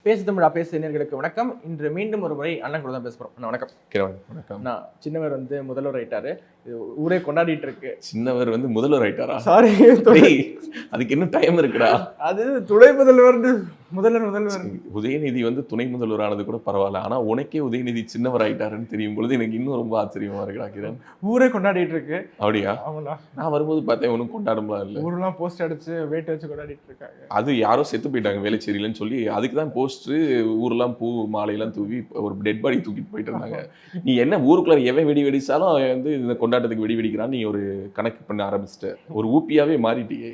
பேசு தமிழா பேசு நேயர்களுக்கு வணக்கம். இன்று மீண்டும் ஒரு முறை அண்ணன் கூட தான் பேச போறோம். அண்ணா வணக்கம். வணக்கம். நான் சின்னவர் முதல்வர் ஆயிட்டாரு. இது ஊரே கொண்டாடிட்டு இருக்கு. சின்னவர் முதல்வர் ஆயிட்டாரா? சாரி, அதுக்கு இன்னும் டைம் இருக்குடா. அது துணை முதல்வர். முதல்வர் உதயநிதி துணை முதல்வர் ஆனது கூட பரவாயில்ல. ஆனா உனக்கே உதயநிதி சின்னவர் ஆயிட்டாருன்னு தெரியும் பொழுது எனக்கு இன்னும் ரொம்ப ஆச்சரியமா இருக்குடா கிரண். ஊரே கொண்டாடிட்டு இருக்கு. அப்படியா? ஆமாண்ணா. நான் வரும்போது பார்த்தேன் ஒன்றும் கொண்டாடலாம் இல்லை. ஊரெல்லாம் போஸ்ட் அடிச்சு வெயிட் வச்சு கொண்டாடிட்டு இருக்காங்க. அது யாரோ செத்து போயிட்டாங்க வேலைச்சேரியிலன்னு சொல்லி அதுக்கு தான் போஸ்ட் ஊர்லாம் பூ மாலையெல்லாம் தூவி ஒரு டெட் பாடி தூக்கிட்டு போயிட்டு இருந்தாங்க. நீ என்ன ஊருக்குள்ள எவன் வெடி வெடிச்சாலும் இந்த கொண்டாட்டத்துக்கு வெடி வெடிக்கிறான் நீ ஒரு கணக்கு பண்ண ஆரம்பிச்சிட்ட. ஒரு ஊப்பியாவே மாறிட்டியே.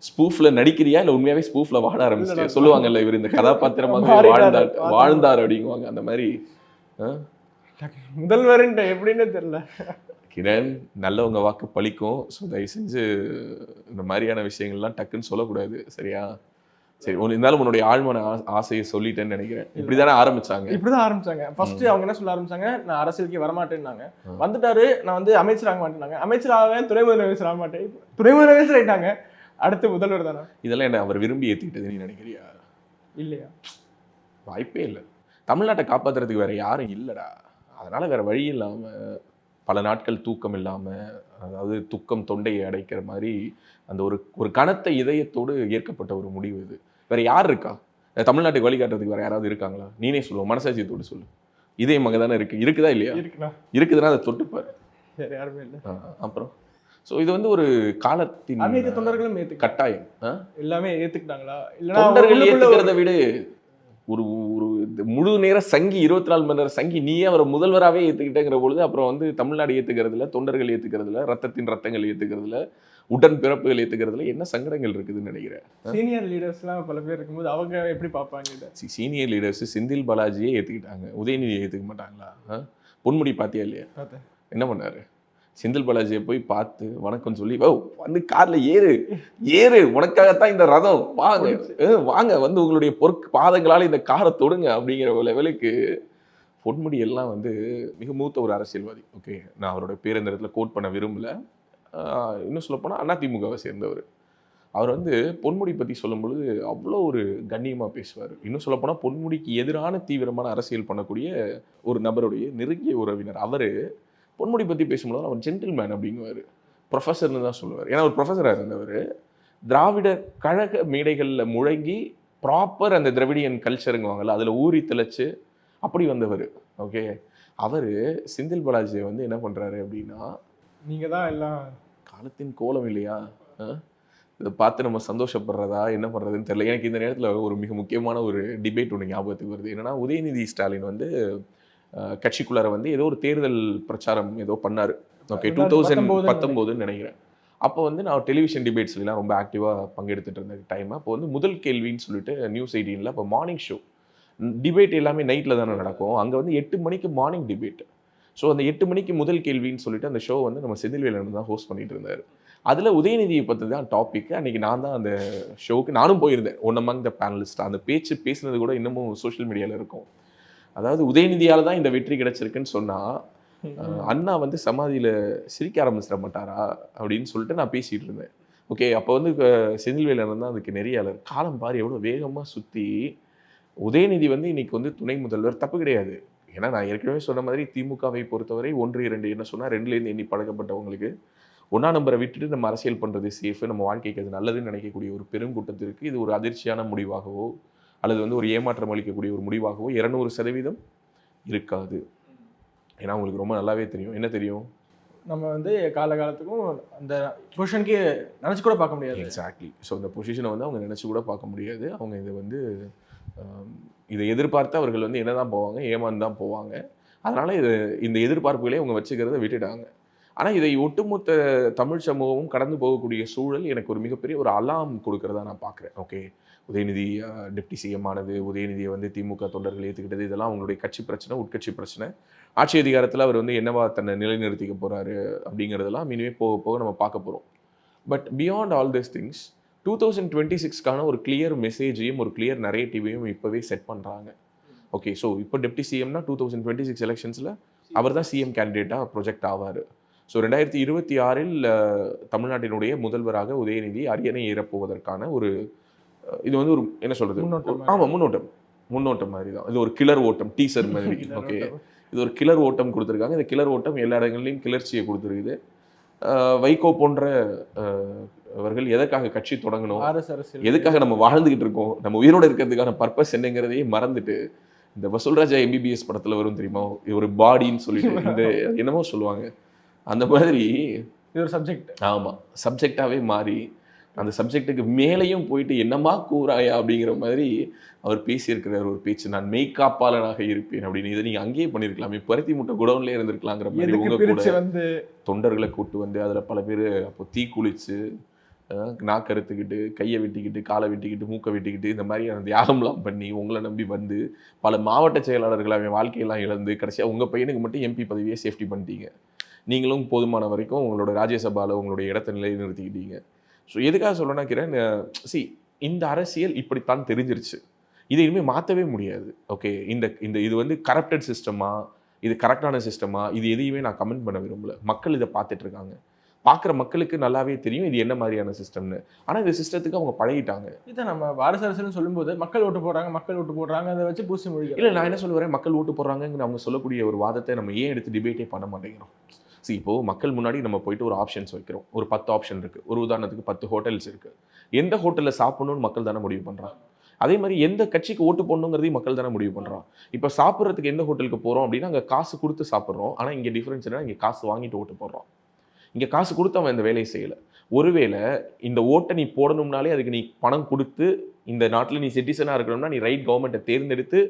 ஸ்பூஃப்ல நடிக்கிறியா இல்ல உண்மையாவே ஸ்பூஃப்ல வாழ ஆரம்பிச்சிட்டியா? சொல்லுவாங்கல்ல இவர் இந்த கதாபாத்திரமாக வாழ்ந்தார் அப்படிங்குவாங்க. அந்த மாதிரி முதல்வர் எப்படின்னு தெரியல கிரண். நல்லவங்க வாக்கு பழிக்கும். ஸோ தயவு செஞ்சு இந்த மாதிரியான விஷயங்கள்லாம் டக்குன்னு சொல்லக்கூடாது, சரியா? சரி, இருந்தாலும் உன்னுடைய ஆழ்மன ஆசையை சொல்லிட்டேன்னு நினைக்கிறேன். இப்படிதானே ஆரம்பிச்சாங்க? இப்படிதான் ஆரம்பிச்சாங்க. ஃபர்ஸ்ட் அவங்க என்ன சொல்ல ஆரம்பிச்சாங்க, நான் அரசியலுக்கு வரமாட்டேன்னாங்க. வந்துட்டாரு, நான் அமைச்சர் ஆக மாட்டேன்னாங்க. அமைச்சர் ஆவேன், துணை முதலமைச்சர் ஆக மாட்டேன். துணை முதலமைச்சர் ஆயிட்டாங்க. அடுத்து முதல்வர் தானே. இதெல்லாம் என்ன அவர் விரும்பி ஏற்றுக்கிட்டது நீ நினைக்கிறியா? இல்லையா? வாய்ப்பே இல்லை. தமிழ்நாட்டை காப்பாற்றுறதுக்கு வேற யாரும் இல்லைடா. அதனால வேற வழி இல்லாமல் பல நாட்கள் தூக்கம் இல்லாமல், அதாவது துக்கம் தொண்டையை அடைக்கிற மாதிரி அந்த ஒரு கனத்த இதயத்தோடு ஏற்கப்பட்ட ஒரு முடிவு இது. வேற யார் இருக்கா தமிழ்நாட்டுக்கு வழிகாட்டுறதுக்கு? வேற யாராவது இருக்காங்களா? நீனே சொல்லுவோம், மனசாட்சியத்தோடு சொல்லு. இதே மக தானே இருக்குதா இல்லையா? இருக்குதுன்னா அதை தொட்டுப்பாரு. வேற யாருமே இல்லை. அப்புறம் ஸோ இது ஒரு காலத்தின் அனைத்து தொண்டர்களும் கட்டாயம் எல்லாமே ஏத்துக்கிட்டாங்களா? தொண்டர்கள் ஏத்துக்கிறத விட ஒரு முழு நேர சங்கி 24 மணி நேரம் சங்கி நீயே அவரை முதல்வராகவே ஏற்றுக்கிட்டேங்கிற பொழுது அப்புறம் தமிழ்நாடு ஏற்றுக்கிறதுல, தொண்டர்கள் ஏற்றுக்கிறதுல, ரத்தங்கள் ஏற்றுக்கிறதுல, உடன் பிறப்புகள் ஏற்றுக்கிறதுல என்ன சங்கடங்கள் இருக்குதுன்னு நினைக்கிறேன். சீனியர் லீடர்ஸ்லாம் பல பேர் இருக்கும்போது அவங்க எப்படி பார்ப்பாங்க? சீனியர் லீடர்ஸ் செந்தில் பாலாஜியே ஏற்றுக்கிட்டாங்க, உதயநிதியை ஏற்றுக்க மாட்டாங்களா? பொன்முடி பார்த்தியா இல்லையா? என்ன பண்ணாரு? செந்தில் பாலாஜியை போய் பார்த்து வணக்கம் சொல்லி கார்ல ஏறு உனக்காகத்தான் இந்த ரதம், வாங்க உங்களுடைய பாதங்களால் இந்த காரை தொடுங்க அப்படிங்கிற லெவலுக்கு பொன்முடி எல்லாம் மிக மூத்த ஒரு அரசியல்வாதி. ஓகே, நான் அவரோட பேர் இந்த இடத்துல கோட் பண்ண விரும்பல. இன்னும் சொல்லப்போனால் அதிமுகவை சேர்ந்தவர். அவர் பொன்முடி பற்றி சொல்லும் பொழுது அவ்வளோ ஒரு கண்ணியமாக பேசுவார். இன்னும் சொல்லப்போனால் பொன்முடிக்கு எதிரான தீவிரமான அரசியல் பண்ணக்கூடிய ஒரு நபருடைய நெருங்கிய உறவினர் அவர். பொன்முடி பற்றி பேசும்போது அவர் ஜென்டில்மேன் அப்படிங்குவார், ப்ரொஃபஸர்னு தான் சொல்லுவார். ஏன்னா ஒரு ப்ரொஃபஸராக இருந்தவர் திராவிட கழக மேடைகளில் முழங்கி ப்ராப்பர் அந்த திராவிடியன் கல்ச்சருங்குவாங்கள்ல அதில் ஊறி திளைச்சு அப்படி வந்தவர். ஓகே, அவர் செந்தில் பாலாஜியை என்ன பண்ணுறாரு அப்படின்னா, நீங்கள் தான் எல்லாம் காலத்தின் கோலம் இல்லையா, இதை பார்த்து நம்ம சந்தோஷப்படுறதா என்ன பண்ணுறதுன்னு தெரியல. எனக்கு இந்த நேரத்தில் ஒரு மிக முக்கியமான ஒரு டிபேட் ஒன்று ஞாபகத்துக்கு வருது. என்னென்னா, உதயநிதி ஸ்டாலின் கட்சிக்குள்ளார ஏதோ ஒரு தேர்தல் பிரச்சாரம் ஏதோ பண்ணார். ஓகே, 2019 நினைக்கிறேன். அப்போ நான் டெலிவிஷன் டிபேட்ஸ்லாம் ரொம்ப ஆக்டிவாக பங்கெடுத்துட்டு இருந்த டைம். அப்போ முதல் கேள்வின்னு சொல்லிட்டு நியூஸ் 18ல் அப்போ மார்னிங் ஷோ டிபேட் எல்லாமே நைட்டில் தானே நடக்கும். அங்கே 8 மணிக்கு மார்னிங் டிபேட். ஸோ அந்த 8 மணிக்கு முதல் கேள்வின்னு சொல்லிட்டு அந்த ஷோ நம்ம செந்தில்வேலன் தான் ஹோஸ்ட் பண்ணிட்டு இருந்தார். அதில் உதயநிதியை பற்றி தான் டாபிக். அன்றைக்கி நான் தான் அந்த ஷோவுக்கு நானும் போயிருந்தேன், ஒன் அமங் த பேனலிஸ்ட். அந்த பேசினது கூட இன்னமும் சோஷியல் மீடியாவில் இருக்கும். அதாவது உதயநிதியால் தான் இந்த வெற்றி கிடைச்சிருக்குன்னு சொன்னால் அண்ணா சமாதியில் சிரிக்க ஆரம்பிச்சிட மாட்டாரா அப்படின்னு சொல்லிட்டு நான் பேசிகிட்டு இருந்தேன். ஓகே, அப்போ செந்தில்வேலன் தான் அதுக்கு நெறியாளர். காலம் பாரு எவ்வளோ வேகமாக சுற்றி உதயநிதி இன்னைக்கு துணை முதல்வர். தப்பு கிடையாது. ஏன்னா நான் ஏற்கனவே சொன்ன மாதிரி திமுகவை பொறுத்தவரை 1, 2 என்ன சொன்னால் 2லேருந்து எண்ணி பழக்கப்பட்டவங்களுக்கு 1ஆம் நம்பரை விட்டுட்டு நம்ம அரசியல் பண்ணுறது சேஃபு, நம்ம வாழ்க்கைக்கு அது நல்லதுன்னு நினைக்கக்கூடிய ஒரு பெருங்கூட்டத்திற்கு இது ஒரு அதிர்ச்சியான முடிவாகவோ அல்லது ஒரு ஏமாற்றம் அளிக்கக்கூடிய ஒரு முடிவாகவோ 200% இருக்காது. ஏன்னா உங்களுக்கு ரொம்ப நல்லாவே தெரியும். என்ன தெரியும்? நம்ம காலகாலத்துக்கும் அந்த பொசிஷனுக்கு நினச்சி கூட பார்க்க முடியாது. எக்ஸாக்ட்லி. ஸோ அந்த பொசிஷனை அவங்க நினச்சி கூட பார்க்க முடியாது. அவங்க இதை எதிர்பார்த்து அவர்கள் என்ன தான் போவாங்க, ஏமாந்து தான் போவாங்க. அதனால் இந்த எதிர்பார்ப்புகளே அவங்க வச்சுக்கிறத விட்டுட்டாங்க. ஆனால் இதை ஒட்டுமொத்த தமிழ் சமூகமும் கடந்து போகக்கூடிய சூழல் எனக்கு ஒரு மிகப்பெரிய ஒரு அலாம் கொடுக்கறதா நான் பார்க்குறேன். ஓகே, உதயநிதி டெப்டி சிஎம் ஆனது, உதயநிதியை திமுக தொண்டர்கள் ஏற்றுக்கிட்டது, இதெல்லாம் அவங்களுடைய கட்சி பிரச்சனை, உட்கட்சி பிரச்சனை. ஆட்சி அதிகாரத்தில் அவர் என்னவா தன்னை நிலைநிறுத்திக்க போகிறாரு அப்படிங்கிறதெல்லாம் இனிமே போக போக நம்ம பார்க்க போகிறோம். But beyond all this things 2026க்கான ஒரு கிளியர் மெசேஜையும் ஒரு கிளியர் நரேட்டிவையும் இப்போவே செட் பண்ணுறாங்க. ஓகே, ஸோ இப்போ டெப்டி சிஎம்னா 2026 எலெக்ஷன்ஸில் அவர் தான் சிஎம் கேண்டிடேட்டாக ப்ரொஜெக்ட் ஆவார். ஸோ 2026 தமிழ்நாட்டினுடைய முதல்வராக உதயநிதி அரியணை ஏறப்போவதற்கான ஒரு இது வந்து ஒரு என்ன சொல்றது, ஆமாம் முன்னோட்டம் மாதிரி தான். இது ஒரு கிளர் ஓட்டம், டீசர் மாதிரி. ஓகே, இது ஒரு கிளர் ஓட்டம் கொடுத்துருக்காங்க. இந்த கிளர் ஓட்டம் எல்லா இடங்கள்லையும் கிளர்ச்சியை கொடுத்துருக்குது. வைகோ போன்ற அவர்கள் எதற்காக கட்சி தொடங்கணும், எதுக்காக நம்ம வாழ்ந்துகிட்டு இருக்கோம், நம்ம உயிரோடு இருக்கிறதுக்கான பர்பஸ் என்னங்கிறதையே மறந்துட்டு, இந்த வசூல்ராஜா எம்பிபிஎஸ் படத்துல வரும் தெரியுமா, ஒரு பாடின்னு சொல்லிட்டு இந்த என்னமோ சொல்லுவாங்க, அந்த மாதிரி இது ஒரு சப்ஜெக்ட். ஆமா, சப்ஜெக்டாவே மாறி அந்த சப்ஜெக்டுக்கு மேலேயும் போயிட்டு என்னமா கூறாயா அப்படிங்கிற மாதிரி அவர் பேசியிருக்கிறார் ஒரு பேச்சு. நான் மெய்காப்பாளனாக இருப்பேன் அப்படின்னு. இதை நீங்க அங்கேயே பண்ணிருக்கலாமே, பருத்தி முட்டை குடவுன்லேயே இருந்திருக்கலாங்கிற மாதிரி. உங்க கூட வந்து தொண்டர்களை கூட்டு வந்து அதுல பல பேர் அப்போ தீ குளிச்சு நாக்கறுத்துக்கிட்டு, கையை வெட்டிக்கிட்டு, காலை வெட்டிக்கிட்டு, மூக்கை வெட்டிக்கிட்டு, இந்த மாதிரி அந்த தியாகம்லாம் பண்ணி உங்களை நம்பி வந்து பல மாவட்ட செயலாளர்கள் அவன் வாழ்க்கையெல்லாம் இழந்து கடைசியாக உங்கள் பையனுக்கு மட்டும் எம்பி பதவியை சேஃப்டி பண்ணிட்டீங்க. நீங்களும் போதுமான வரைக்கும் உங்களோட ராஜ்யசபாவில் உங்களுடைய இடத்த நிலையை நிறுத்திக்கிட்டீங்க. ஸோ எதுக்காக சொல்லணும்னா கிரண், இந்த அரசியல் இப்படித்தான் தெரிஞ்சிருச்சு, இதை இனிமேல் மாற்றவே முடியாது. ஓகே, இது வந்து கரப்டட் சிஸ்டமா, இது கரெக்டான சிஸ்டமா, இது எதையுமே நான் கமெண்ட் பண்ண விரும்பல. மக்கள் இதை பார்த்துட்டு இருக்காங்க. பார்க்குற மக்களுக்கு நல்லாவே தெரியும் இது என்ன மாதிரியான சிஸ்டம்னு. ஆனால் இந்த சிஸ்டத்துக்கு அவங்க பழகிட்டாங்க. இதை நம்ம வாரிசு அரசியல்னு சொல்லும்போது மக்கள் ஓட்டு போடுறாங்க அதை வச்சு பூசி முடியும். இல்லை, நான் என்ன சொல்லுவேன், மக்கள் ஓட்டு போடுறாங்கன்னு அவங்க சொல்லக்கூடிய ஒரு வாதத்தை நம்ம ஏன் எடுத்து டிபேட்டே பண்ண மாட்டேங்கிறோம். இப்போது மக்கள் முன்னாடி நம்ம போயிட்டு ஒரு ஆப்ஷன்ஸ் வைக்கிறோம். ஒரு 10 ஆப்ஷன் இருக்குது. ஒரு உதாரணத்துக்கு 10 ஹோட்டல்ஸ் இருக்குது. எந்த ஹோட்டலில் சாப்பிடணும்னு மக்கள் தானே முடிவு பண்ணுறான். அதே மாதிரி எந்த கட்சிக்கு ஓட்டு போடணுங்கிறதையும் மக்கள் தானே முடிவு பண்ணுறான். இப்போ சாப்பிட்றதுக்கு எந்த ஹோட்டலுக்கு போகிறோம் அப்படின்னா அங்கே காசு கொடுத்து சாப்பிட்றோம். ஆனால் இங்கே டிஃப்ரென்ஸ் என்னன்னா, இங்கே காசு வாங்கிட்டு ஓட்டு போடுறோம். இங்கே காசு கொடுத்து அவன் இந்த வேலையை செய்யலை. ஒருவேளை இந்த ஓட்டை நீ போடணும்னாலே அதுக்கு நீ பணம் கொடுத்து, இந்த நாட்டில் நீ சிட்டிசனாக இருக்கணும்னா நீ ரைட் கவர்மெண்ட்டை தேர்ந்தெடுத்து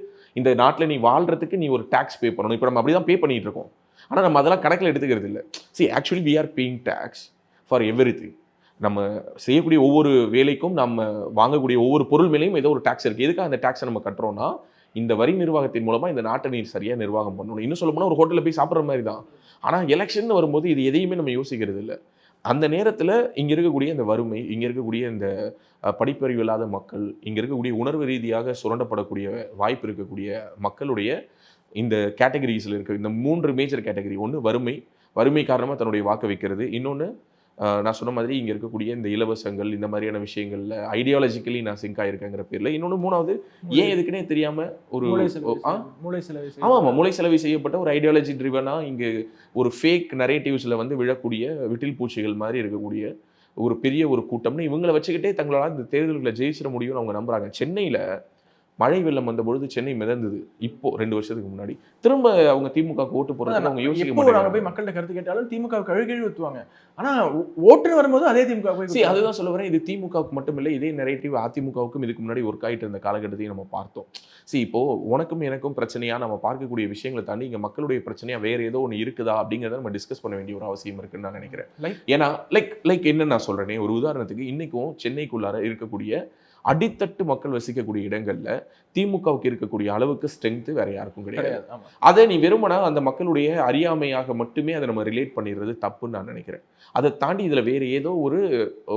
இந்த நாட்டில் நீ வாழ்கிறதுக்கு நீ ஒரு டேக்ஸ் பே பண்ணணும். இப்போ நம்ம அப்படி தான் பே பண்ணிகிட்டு இருக்கோம். ஆனால் நம்ம அதெல்லாம் கணக்கில் எடுத்துக்கிறது இல்லை. Actually we are paying tax for everything. நம்ம செய்யக்கூடிய ஒவ்வொரு வேலைக்கும், நம்ம வாங்கக்கூடிய ஒவ்வொரு பொருள் மேலேயும் ஏதோ ஒரு டேக்ஸ் இருக்குது. எதுக்காக அந்த டேக்ஸை நம்ம கட்டுறோம்னா, இந்த வரி நிர்வாகத்தின் மூலமாக இந்த நாட்டை நீர் சரியாக நிர்வாகம் பண்ணணும். இன்னும் சொல்ல போனால் ஒரு ஹோட்டலில் போய் சாப்பிட்ற மாதிரி தான். ஆனால் எலெக்ஷன் வரும்போது இது எதையுமே நம்ம யோசிக்கிறது இல்லை. அந்த நேரத்தில் இங்கே இருக்கக்கூடிய இந்த வறுமை, இங்கே இருக்கக்கூடிய இந்த படிப்பறிவு இல்லாத மக்கள், இங்கே இருக்கக்கூடிய உணர்வு ரீதியாக சுரண்டப்படக்கூடிய வாய்ப்பு இருக்கக்கூடிய மக்களுடைய இந்த கேட்டகரிஸில் இருக்க இந்த 3 மேஜர் கேட்டகரி. ஒன்று வறுமை காரணமாக தன்னுடைய வாக்கு வைக்கிறது. இன்னொன்று நான் சொன்ன மாதிரி இங்கே இருக்கக்கூடிய இந்த இலவசங்கள், இந்த மாதிரியான விஷயங்களில் ஐடியாலஜிக்கலி நான் சிங்க் ஆகிருக்கேங்கிற பேரில். இன்னொன்று 3வது, ஏன் எதுக்குன்னே தெரியாமல் ஒரு மூளை செலவு செய்யப்பட்ட ஒரு ஐடியாலஜி ட்ரிவனாக இங்கே ஒரு ஃபேக் நரேட்டிவ்ஸில் வந்து விழக்கூடிய விட்டில் பூச்சிகள் மாதிரி இருக்கக்கூடிய ஒரு பெரிய ஒரு கூட்டம்னு இவங்களை வச்சுக்கிட்டே தங்களால் இந்த தேர்தல்களை ஜெயிச்சிட முடியும்னு அவங்க நம்புகிறாங்க. சென்னையில் மழை வெள்ளம் வந்த பொழுது சென்னை மிதந்தது. இப்போ 2 வருஷத்துக்கு முன்னாடி திரும்ப அவங்க திமுக ஓட்டு போடுறது அவங்க யோசிக்க மாட்டாங்க. போய் மக்கள்கிட்ட கருத்து கேட்டாலும் திமுக கழுவி ஊற்றுவாங்க. ஆனா ஓட்டுன்னு வரும்போது அதே திமுக போய் அதுதான் சொல்ல வரேன். இது திமுகவுக்கு மட்டும் இல்லை, இதே நெரேட்டிவ் அதிமுகவுக்கும் இதுக்கு முன்னாடி ஒர்க் ஆகிட்டு இருந்த காலகட்டத்தையும் நம்ம பார்த்தோம். இப்போ உனக்கும் எனக்கும் பிரச்சனையா நம்ம பார்க்கக்கூடிய விஷயங்களை தாண்டி இங்கே மக்களுடைய பிரச்சனையா வேற ஏதோ ஒன்று இருக்குதா அப்படிங்கிறத நம்ம டிஸ்கஸ் பண்ண வேண்டிய ஒரு அவசியம் இருக்குன்னு நான் நினைக்கிறேன். ஏன்னா லைக் என்ன நான் சொல்றேனே, ஒரு உதாரணத்துக்கு இன்னைக்கும் சென்னைக்குள்ளார இருக்கக்கூடிய அடித்தட்டு மக்கள் வசிக்கக்கூடிய இடங்கள்ல திமுகவுக்கு இருக்கக்கூடிய அளவுக்கு ஸ்ட்ரென்த் வேற யாருக்கும் கிடையாது. அதை நீ வெறுமனா அந்த மக்களுடைய அறியாமையாக மட்டுமே அதை நம்ம ரிலேட் பண்ணிடுறது தப்புன்னு நான் நினைக்கிறேன். அதை தாண்டி இதுல வேற ஏதோ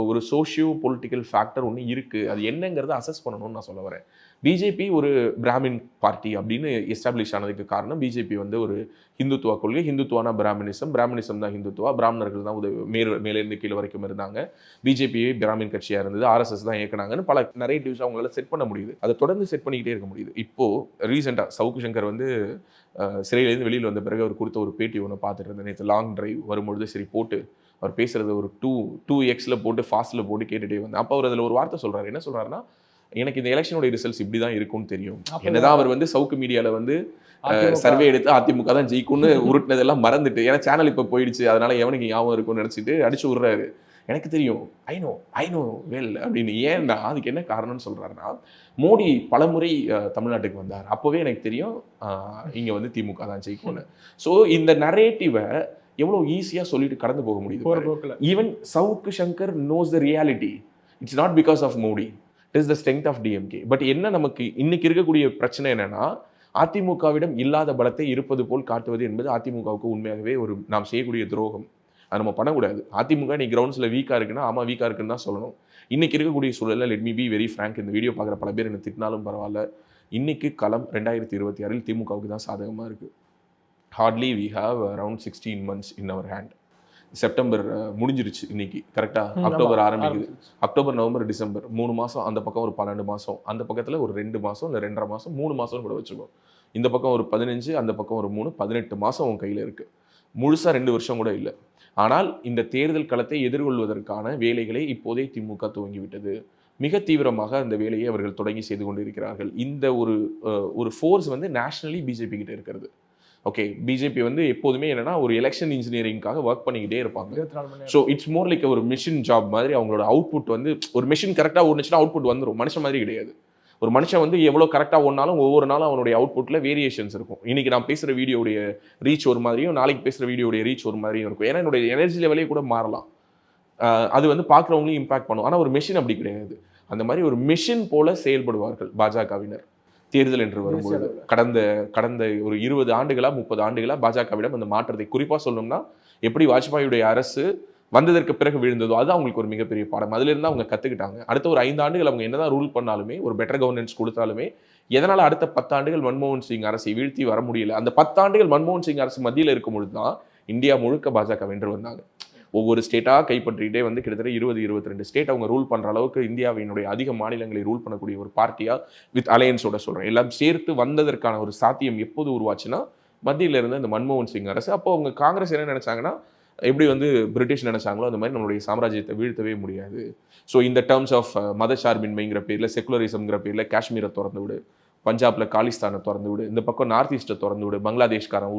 ஒரு சோஷியோ பொலிட்டிக்கல் ஃபேக்டர் ஒன்று இருக்கு. அது என்னங்கிறத அசஸ் பண்ணணும்னு நான் சொல்ல வரேன். பிஜேபி ஒரு பிராமின் பார்ட்டி அப்படின்னு எஸ்டாப்ளிஷ் ஆனதுக்கு காரணம், பிஜேபி வந்து ஒரு ஹிந்துத்துவா கொள்கை. ஹிந்துத்துவானா பிராமணிசம் தான் ஹிந்துத்துவா. பிராமணர்கள் தான் மேலேருந்து கீழே வரைக்கும் இருந்தாங்க. பிஜேபியே பிராமின் கட்சியாக இருந்தது. RSS தான் இயக்குனாங்கன்னு பல நரேட்டிவ்ஸ் அவங்களால செட் பண்ண முடியுது. அதை தொடர்ந்து செட் பண்ணிக்கிட்டே இருக்க முடியுது. இப்போ ரீசெண்டாக சவுக்கு சங்கர் வந்து சிறையிலேருந்து வெளியில் வந்த பிறகு அவர் கொடுத்த ஒரு பேட்டி ஒன்று பார்த்துட்டு இருந்தேன். நேற்று லாங் டிரைவ் வரும்பொழுது சரி போட்டு அவர் பேசுறது ஒரு 2x போட்டு ஃபாஸ்ட்டில் போட்டு கேட்டுகிட்டே வந்தேன். அப்போ அவர் அதில் ஒரு வார்த்தை சொல்கிறார். என்ன சொல்கிறாருன்னா, எனக்கு இந்த எலெக்ஷனுடைய ரிசல்ட்ஸ் இப்படி தான் இருக்கும்னு தெரியும். என்னதான் அவர் வந்து சவுக்கு மீடியாவில் வந்து சர்வே எடுத்து அதிமுக தான் ஜெயிக்கும்னு உருட்டினதெல்லாம் மறந்துட்டு, ஏன்னா சேனல் இப்போ போயிடுச்சு, அதனால எவனுக்கு ஞாபகம் இருக்கும்னு நினச்சிட்டு அடிச்சு விடுறாரு. எனக்கு தெரியும், ஐ நோ வெல் அப்படின்னு. ஏன்னா அதுக்கு என்ன காரணம்னு சொல்கிறாருன்னா, மோடி பலமுறை தமிழ்நாட்டுக்கு வந்தார், அப்போவே எனக்கு தெரியும் இங்கே வந்து திமுக தான் ஜெயிக்கும்னு. ஸோ இந்த நரேட்டிவை எவ்வளோ ஈஸியாக சொல்லிட்டு கடந்து போக முடியுது. Even Savukku Shankar knows the reality. It's not because of Modi, it is the strength of DMK. But என்ன நமக்கு இன்னைக்கு இருக்கக்கூடிய பிரச்சனை என்னன்னா, அதிமுகவிடம் இல்லாத பலத்தை இருப்பது போல் காட்டுவது என்பது அதிமுகவுக்கு உண்மையாகவே ஒரு நாம் செய்யக்கூடிய துரோகம். அது நம்ம பண்ணக்கூடாது. அதிமுக இன்னைக்கு கிரவுண்ட்ஸில் வீக்காக இருக்குன்னா ஆமாம் வீக்காக இருக்குன்னு தான் சொல்லணும். இன்னைக்கு இருக்கக்கூடிய சூழலில் let me be very frank, இந்த வீடியோ பார்க்குற பல பேர் என்ன திட்டினாலும் பரவாயில்ல, இன்னைக்கு களம் 2026 திமுகவுக்கு தான் சாதகமாக இருக்குது. Hardly we have around 16 months in our hand. September முடிஞ்சிருச்சு இன்னைக்கு கரெக்டா, அக்டோபர் ஆரம்பிக்குது. அக்டோபர், நவம்பர், டிசம்பர் 3 மாதம், அந்த பக்கம் ஒரு 12 மாதம், அந்த பக்கத்தில் ஒரு 2 மாதம் இல்லை 2.5 மாதம் 3 மாதம் கூட வச்சுக்கோ. இந்த பக்கம் ஒரு 15, அந்த பக்கம் ஒரு 3, 18 மாதம் உன் கையில் இருக்கு. முழுசா 2 வருஷம் கூட இல்லை. ஆனால் இந்த தேர்தல் களத்தை எதிர்கொள்வதற்கான வேலைகளை இப்போதே திமுக துவங்கிவிட்டது. மிக தீவிரமாக அந்த வேலையை அவர்கள் தொடங்கி செய்து கொண்டிருக்கிறார்கள். இந்த ஒரு ஃபோர்ஸ் வந்து நேஷனலி பிஜேபி கிட்ட இருக்கிறது. ஓகே, பிஜேபி வந்து எப்போதுமே என்னன்னா ஒரு எலெக்ஷன் இன்ஜினியரிங்காக ஒர்க் பண்ணிக்கிட்டே இருப்பாங்க. ஸோ இட்ஸ் மோர் லைக் ஒரு மிஷின் ஜாப் மாதிரி. அவங்களோட அவுட்புட் வந்து ஒரு மிஷின் கரெக்டாக ஓடுச்சுன்னா அவுட்புட் வந்துடும். மனுஷன் மாதிரி கிடையாது. ஒரு மனுஷன் வந்து எவ்வளோ கரெக்டாக ஓடினாலும் ஒவ்வொரு நாளும் அவனுடைய அவுட்புட்டில் வேரியேஷன்ஸ் இருக்கும். இன்னைக்கு நான் பேசுகிற வீடியோடைய ரீச் ஒரு மாதிரியும், நாளைக்கு பேசுகிற வீடியோடைய ரீச் ஒரு மாதிரியும் இருக்கும். ஏன்னா என்னுடைய எனர்ஜி லெவலே கூட மாறலாம். அது வந்து பார்க்குறவங்களையும் இம்பாக்ட் பண்ணும். ஆனால் ஒரு மெஷின் அப்படி கிடையாது. அந்த மாதிரி ஒரு மெஷின் போல செயல்படுவார்கள் பாஜகவினர். தேர்தல் என்று வரும்போது கடந்த ஒரு 20 ஆண்டுகளா 30 ஆண்டுகளா பாஜகவிடம் அந்த மாற்றத்தை குறிப்பாக சொல்லணும்னா, எப்படி வாஜ்பாயுடைய அரசு வந்ததற்கு பிறகு விழுந்ததோ அது அவங்களுக்கு ஒரு மிகப்பெரிய பாடம். அதிலிருந்து அவங்க கற்றுக்கிட்டாங்க. அடுத்த ஒரு 5 ஆண்டுகள் அவங்க என்னதான் ரூல் பண்ணாலுமே, ஒரு பெட்டர் கவர்னன்ஸ் கொடுத்தாலுமே, எதனால் அடுத்த 10 ஆண்டுகள் மன்மோகன் சிங் அரசை வீழ்த்தி வர முடியல. அந்த 10 ஆண்டுகள் மன்மோகன் சிங் அரசு மத்தியில் இருக்கும் பொழுது தான் இந்தியா முழுக்க பாஜக வென்று வந்தாங்க. ஒவ்வொரு ஸ்டேட்டாக கைப்பற்றிட்டே வந்து கிட்டத்தட்ட 20-22 ஸ்டேட் அவங்க ரூல் பண்ணுற அளவுக்கு இந்தியாவினுடைய அதிக மாநிலங்களை ரூல் பண்ணக்கூடிய ஒரு பார்ட்டியாக வித் அலையன்ஸோட சொல்கிறேன். எல்லாம் சேர்த்து வந்ததற்கான ஒரு சாத்தியம் எப்போது உருவாச்சுன்னா, மத்தியில் இருந்த இந்த மன்மோகன் சிங் அரசு. அப்போ அவங்க காங்கிரஸ் என்ன நினைச்சாங்கன்னா, எப்படி வந்து பிரிட்டிஷ் நினைச்சாங்களோ அந்த மாதிரி நம்மளுடைய சாம்ராஜ்யத்தை வீழ்த்தவே முடியாது. ஸோ இந்த டேர்ம்ஸ் ஆஃப் மதசார்பின்மைங்கிற பேரில், செக்குலரிசம்ங்கிற பேரில் காஷ்மீரை திறந்து விடு, பஞ்சாப்ல காலிஸ்தானை திறந்து விடு, இந்த பக்கம் நார்த் ஈஸ்ட்டை திறந்து விடு, பங்களாதேஷ்காரன்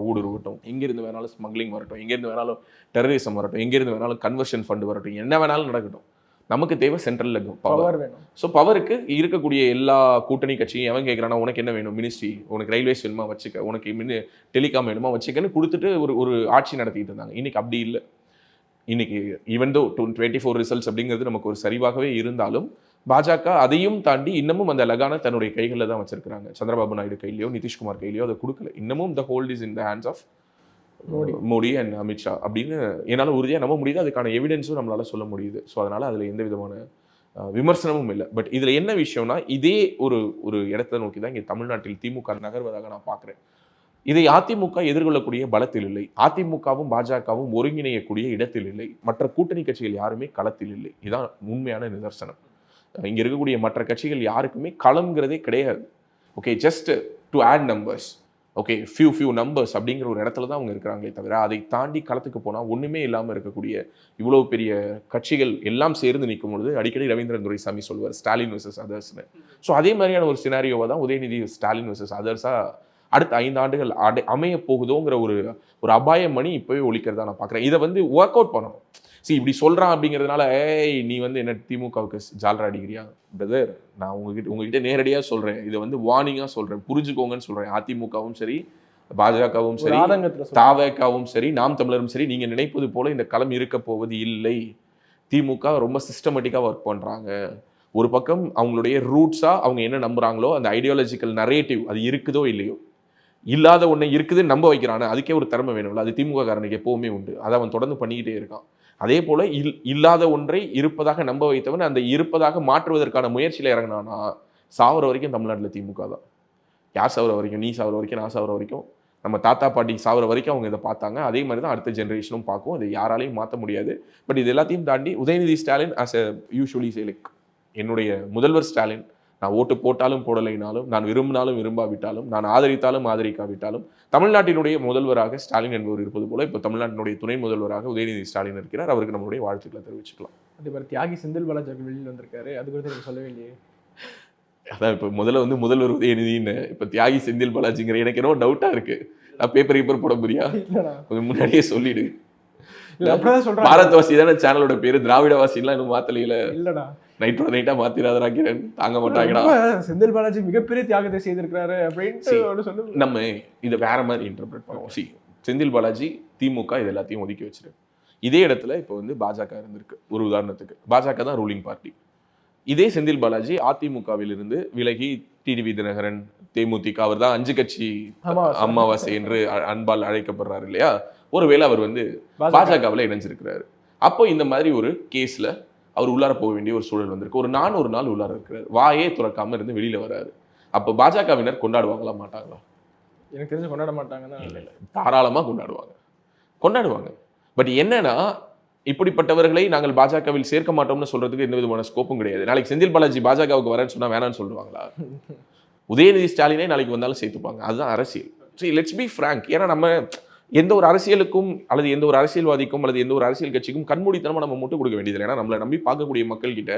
ஊடுருவட்டும், எங்கேருந்து வேணாலும் ஸ்மக்லிங் வரட்டும், எங்கேருந்து வேணாலும் டெரரிசம் வரட்டும், எங்கேருந்து வேணாலும் கன்வர்ஷன் ஃபண்ட் வரட்டும், என்ன வேணாலும் நடக்கட்டும். நமக்கு தேவை சென்ட்ரலில் பவர் வேணும். ஸோ பவருக்கு இருக்கக்கூடிய எல்லா கூட்டணி கட்சியும் எவன் கேட்குறானா, உனக்கு என்ன வேணும், மினிஸ்ட்ரி, உனக்கு ரயில்வேஸ் வேணுமா வச்சுக்க, உனக்கு டெலிகாம் வேணுமா வச்சுக்கன்னு கொடுத்துட்டு ஒரு ஆட்சி நடத்திட்டு இருந்தாங்க. இன்னைக்கு அப்படி இல்லை. இன்னைக்கு ஈவன் தோ 24 ரிசல்ட்ஸ் அப்படிங்கிறது நமக்கு ஒரு சரிவாகவே இருந்தாலும், பாஜக அதையும் தாண்டி இன்னமும் அந்த லகான தன்னுடைய கைகளில் தான் வச்சிருக்காங்க. சந்திரபாபு நாயுடு கையிலையோ நிதிஷ்குமார் கையிலையோ அதை கொடுக்கல. இன்னமும் த hold is in the hands of Modi and Amit Shah அப்படின்னு என்னால் உறுதியாக நம்ப முடியுது. அதுக்கான எவிடன்ஸும் நம்மளால சொல்ல முடியுது. ஸோ அதனால் அதில் எந்த விதமான விமர்சனமும் இல்லை. பட் இதில் என்ன விஷயம்னா, இதே ஒரு இடத்தை நோக்கி தான் இங்கே தமிழ்நாட்டில் திமுக நகர்வதாக நான் பார்க்குறேன். இதை அதிமுக எதிர்கொள்ளக்கூடிய பலத்தில் இல்லை. அதிமுகவும் பாஜகவும் ஒருங்கிணையக்கூடிய இடத்தில் இல்லை. மற்ற கூட்டணி கட்சிகள் யாருமே களத்தில் இல்லை. இதுதான் உண்மையான நிதர்சனம். இங்கே இருக்கக்கூடிய மற்ற கட்சிகள் யாருக்குமே களம்ங்கிறதே கிடையாது. Okay, just to odd numbers, okay few numbers அப்படிங்கிற ஒரு இடத்துல தான் அவங்க இருக்கிறாங்களே தவிர, அதை தாண்டி களத்துக்கு போனால் ஒன்றுமே இல்லாமல் இருக்கக்கூடிய இவ்வளோ பெரிய கட்சிகள் எல்லாம் சேர்ந்து நிற்கும் பொழுது அடிக்கடி ரவீந்திரன் துரைசாமி சொல்வார் ஸ்டாலின் வெர்சஸ் அதர்ஸ்னு. ஸோ அதே மாதிரியான ஒரு சினாரியோவை தான் உதயநிதி ஸ்டாலின் வெர்சஸ் அதர்ஸாக அடுத்த 5 ஆண்டுகள் அமைய போகுதோங்கிற ஒரு அபாய மணி இப்போவே ஒழிக்கிறதா நான் பார்க்குறேன். இதை வந்து ஒர்க் அவுட் பண்ணணும். இப்படி சொல்கிறான் அப்படிங்கிறதுனால நீ வந்து என்ன திமுகவுக்கு ஜால்ரா அடிக்கிறியா? பிரதர், நான் உங்ககிட்ட நேரடியாக சொல்கிறேன். இதை வந்து வார்னிங்காக சொல்கிறேன், புரிஞ்சுக்கோங்கன்னு சொல்கிறேன். அதிமுகவும் சரி, பாஜகவும் சரி, தாவேகவும் சரி, நாம் தமிழரும் சரி, நீங்கள் நினைப்பது போல இந்த களம் இருக்க போவது இல்லை. திமுக ரொம்ப சிஸ்டமேட்டிக்காக ஒர்க் பண்ணுறாங்க. ஒரு பக்கம் அவங்களுடைய ரூட்ஸாக அவங்க என்ன நம்புகிறாங்களோ அந்த ஐடியாலஜிக்கல் நரேட்டிவ் அது இருக்குதோ இல்லையோ, இல்லாத ஒன்று இருக்குதுன்னு நம்ப வைக்கிறானே அதுக்கே ஒரு திறமை வேணும்ல. அது திமுக காரனுக்கு எப்போவுமே உண்டு. அதை அவன் தொடர்ந்து பண்ணிக்கிட்டே இருக்கான். அதே போல் இல்லாத ஒன்றை இருப்பதாக நம்ப வைத்தவன் அந்த இருப்பதாக மாற்றுவதற்கான முயற்சியில் இறங்கினானா சாவர வரைக்கும் தமிழ்நாட்டில் திமுக தான். யார் சாவர வரைக்கும்? நீ சாவர வரைக்கும், நான் சாவர வரைக்கும், நம்ம தாத்தா பாட்டி சாவர வரைக்கும் அவங்க இதை பார்த்தாங்க. அதே மாதிரி தான் அடுத்த ஜென்ரேஷனும் பார்க்கும். இதை யாராலையும் மாற்ற முடியாது. பட் இது எல்லாத்தையும் தாண்டி Udhayanidhi Stalin as a usually சேலிக் என்னுடைய முதல்வர் ஸ்டாலின், நான் ஓட்டு போட்டாலும் போடலைனாலும், நான் விரும்பினாலும் விரும்பாவிட்டாலும், நான் ஆதரித்தாலும் ஆதரிக்காவிட்டாலும், தமிழ்நாட்டினுடைய முதல்வராக ஸ்டாலின் என்பவர் இருப்பது போல இப்போ தமிழ்நாட்டினுடைய துணை முதல்வராக உதயநிதி ஸ்டாலின் இருக்கிறார். அவருக்கு நம்மளுடைய வாழ்த்துக்களை தெரிவிச்சுக்கலாம். அதே மாதிரி தியாகி செந்தில் பாலாஜி வெளியில் வந்திருக்காரு. அது குறித்து எனக்கு சொல்ல வேண்டிய அதான் இப்போ முதல்ல வந்து முதல்வர் உதயநிதினு, இப்போ தியாகி செந்தில் பாலாஜிங்கிற எனக்கு என்ன டவுட்டாக இருக்கு. நான் பேப்பர் போட முடியா? கொஞ்சம் முன்னாடியே சொல்லிடு. பாரத்வாசி தானே சேனலோட பேரு, திராவிடவாசிலாம் இன்னும் மாத்தலையில. இல்லடா, நைட்டா மாத்திராதரா கிரண், தாங்க மாட்டாங்கடா. செந்தில் பாலாஜி மிகப்பெரிய தியாகத்தை செய்திருக்கிறாரு அப்படின்னு நம்ம இதை வேற மாதிரி இன்டர்பிரட் பண்ணுவோம். செந்தில் பாலாஜி, திமுக இது எல்லாத்தையும் ஒதுக்கி வச்சிரு. இதே இடத்துல இப்போ வந்து பாஜக இருந்திருக்கு. ஒரு உதாரணத்துக்கு பாஜக தான் ரூலிங் பார்ட்டி. இதே செந்தில் பாலாஜி அதிமுகவில் இருந்து விலகி டிடிவி தினகரன், தேமுதிக, அவர் தான் 5 கட்சி அமாவாசை என்று அன்பால் அழைக்கப்படுறாரு இல்லையா, ஒருவேளை அவர் வந்து பாஜகவில் இணைஞ்சிருக்கிறாரு. அப்போ இந்த மாதிரி ஒரு கேஸ்ல அவர் உள்ளார போக வேண்டிய ஒரு சூழல் வந்திருக்கு. ஒரு நாள் உள்ளார இருக்கிறார், வாயே துறக்காம இருந்து வெளியில வராரு. அப்போ பாஜகவினர் கொண்டாடுவாங்களா மாட்டாங்களா? எனக்கு தெரிஞ்சு கொண்டாட மாட்டாங்கன்னா இல்லை தாராளமாக கொண்டாடுவாங்க. பட் என்னன்னா இப்படிப்பட்டவர்களை நாங்கள் பாஜகவில் சேர்க்க மாட்டோம்னு சொல்றதுக்கு எந்த விதமான ஸ்கோப்பும் கிடையாது. நாளைக்கு செந்தில் பாலாஜி பாஜகவுக்கு வரேன்னு சொன்னா வேணான்னு சொல்லுவாங்களா? உதயநிதி ஸ்டாலினே நாளைக்கு வந்தாலும் சேர்த்துப்பாங்க. அதுதான் அரசியல். சரி, லெட்ஸ் பி ஃப்ராங்க். ஏன்னா நம்ம எந்த ஒரு அரசியலுக்கும் அல்லது எந்த ஒரு அரசியல்வாதிக்கும் அல்லது எந்த ஒரு அரசியல் கட்சிக்கும் கண்மூடித்தனமா நம்ம முட்டு கொடுக்க வேண்டியதில்லை. ஏன்னா நம்மளை நம்பி பார்க்கக்கூடிய மக்கள் கிட்ட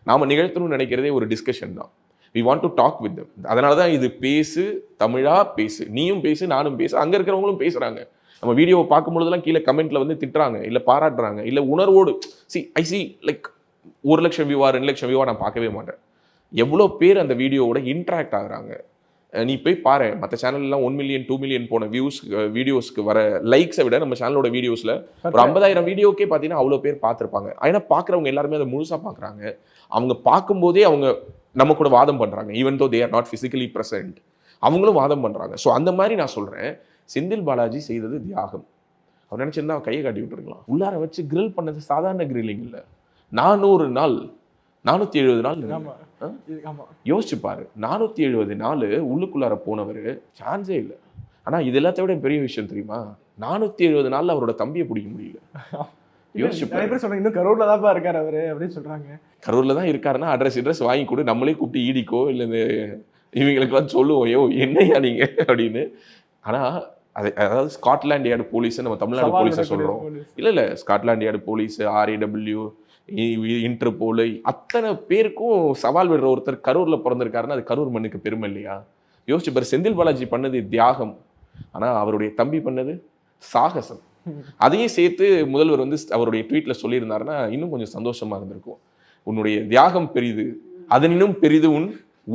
நாம நிகழ்த்தணும்னு நினைக்கிறதே ஒரு டிஸ்கஷன் தான். We want to talk with them. அதனால தான் இது பேசு தமிழா பேசு, நீயும் பேசு நானும் பேசு. அங்க இருக்கிறவங்களும் பேசுறாங்க. நம்ம வீடியோவை பார்க்கும்பொழுதெல்லாம் கீழே கமெண்ட்ல வந்து திட்டுறாங்க, இல்லை பாராட்டுறாங்க, இல்லை உணர்வோடு ஐ சி லைக் 1 லட்சம் வியூவா 2 லட்சம் வியூவா நான் பார்க்கவே மாட்டேன். எவ்வளோ பேர் அந்த வீடியோவோட இன்ட்ராக்ட் ஆகுறாங்க. நீ போய் பாரு, மற்ற சேனல்லாம் 1 மில்லியன் 2 மில்லியன் போன வீடியோஸ்க்கு வர லைக்ஸை விட நம்ம சேனலோட வீடியோஸ்ல ஒரு 50,000 வீடியோக்கே பார்த்தீங்கன்னா அவ்வளோ பேர் பார்த்துருப்பாங்க. ஏன்னா பார்க்குறவங்க எல்லாருமே அதை முழுசாக பார்க்குறாங்க. அவங்க பார்க்கும்போதே அவங்க நம்ம கூட வாதம் பண்ணுறாங்க. Even though they are not physically present, அவங்களும் வாதம் பண்ணுறாங்க. ஸோ அந்த மாதிரி நான் சொல்கிறேன், செந்தில் பாலாஜி செய்தது தியாகம். அவர் நினச்சிருந்தா கையை காட்டி விட்டுருக்கலாம். உள்ளார வச்சு கிரில் பண்ணது சாதாரண கிரில்லிங் இல்லை. 400 நாள் 470 நாள் யோசிச்சு பாரு. 470 நாள் உள்ளுக்குள்ளார போனவர் சான்ஸே இல்லை. ஆனா இது எல்லாத்தையும் விட பெரிய விஷயம் தெரியுமா, 470 நாள்ல அவரோட தம்பியை பிடிக்க முடியல. யோசிச்சு பாரு. இன்னும் கரூர்ல தான் இருக்காரு அவரு அப்படின்னு சொல்றாங்க. கரூர்ல தான் இருக்காருன்னா அட்ரஸ் வாங்கி கொடு, நம்மளே கூப்பிட்டு ஈடிக்கோ இல்லை இந்த இவங்களுக்கெல்லாம் சொல்லுவோம், யோ என்னையா நீங்க அப்படின்னு. ஆனா அதாவது ஸ்காட்லாண்ட் யார்டு போலீஸ் நம்ம தமிழ்நாடு போலீஸை சொல்றோம். இல்ல Scotland yard police, RAW, Interpol, அத்தனை பேருக்கும் சவால் விடுற ஒருத்தர் கரூர்ல பிறந்திருக்காருன்னா அது கரூர் மண்ணுக்கு பெருமை இல்லையா? யோசிச்சு பாரு. செந்தில் பாலாஜி பண்ணது தியாகம், ஆனா அவருடைய தம்பி பண்ணது சாகசம். அதையும் சேர்த்து முதல்வர் வந்து அவருடைய ட்வீட்ல சொல்லியிருந்தாருன்னா இன்னும் கொஞ்சம் சந்தோஷமா இருந்திருக்கும். உன்னுடைய தியாகம் பெரிது, அதனினும் பெரிது உன்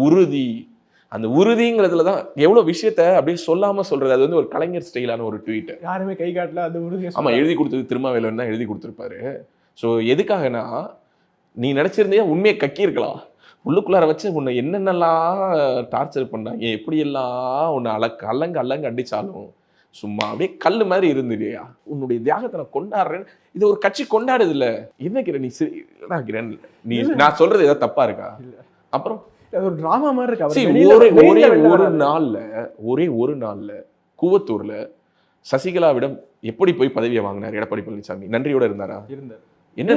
உறுதி. அந்த உறுதிங்கிறதுல தான் எவ்வளவு விஷயத்த அப்படியே சொல்லாம சொல்றது. அது வந்து ஒரு கலைஞர் ஸ்டைலான ஒரு ட்வீட். யாருமே கை காட்டல. அது உறுதி. ஆமா, எழுதி கொடுத்தது திருமாவேலன் தான் எழுதி கொடுத்துருப்பாரு. ஸோ எதுக்காகனா, நீ நினைச்சிருந்தே உண்மையை கக்கி இருக்கலாம். உள்ளுக்குள்ளார வச்சு உன்னை என்னென்னலாம் டார்ச்சர் பண்ணாங்க, எப்படியெல்லாம் உன்னை அல்லங்க அடிச்சாலும் சும்மா அப்படியே கல் மாதிரி இருந்துடியா. உன்னுடைய தியாகத்தை நான் கொண்டாடுறேன். இது ஒரு கட்சி கொண்டாடுது இல்ல. என்ன கிரண், நீ நான் சொல்றது ஏதாவது தப்பா இருக்கா? அப்புறம் ஒரு டிராமா மாதிரி இருக்கு. ஒரே ஒரு நாள்ல கூவத்தூர்ல சசிகலாவிடம் எப்படி போய் பதவியை வாங்கினார் எடப்பாடி பழனிசாமி? நன்றியோட இருந்தாரா? இருந்தார். என்ன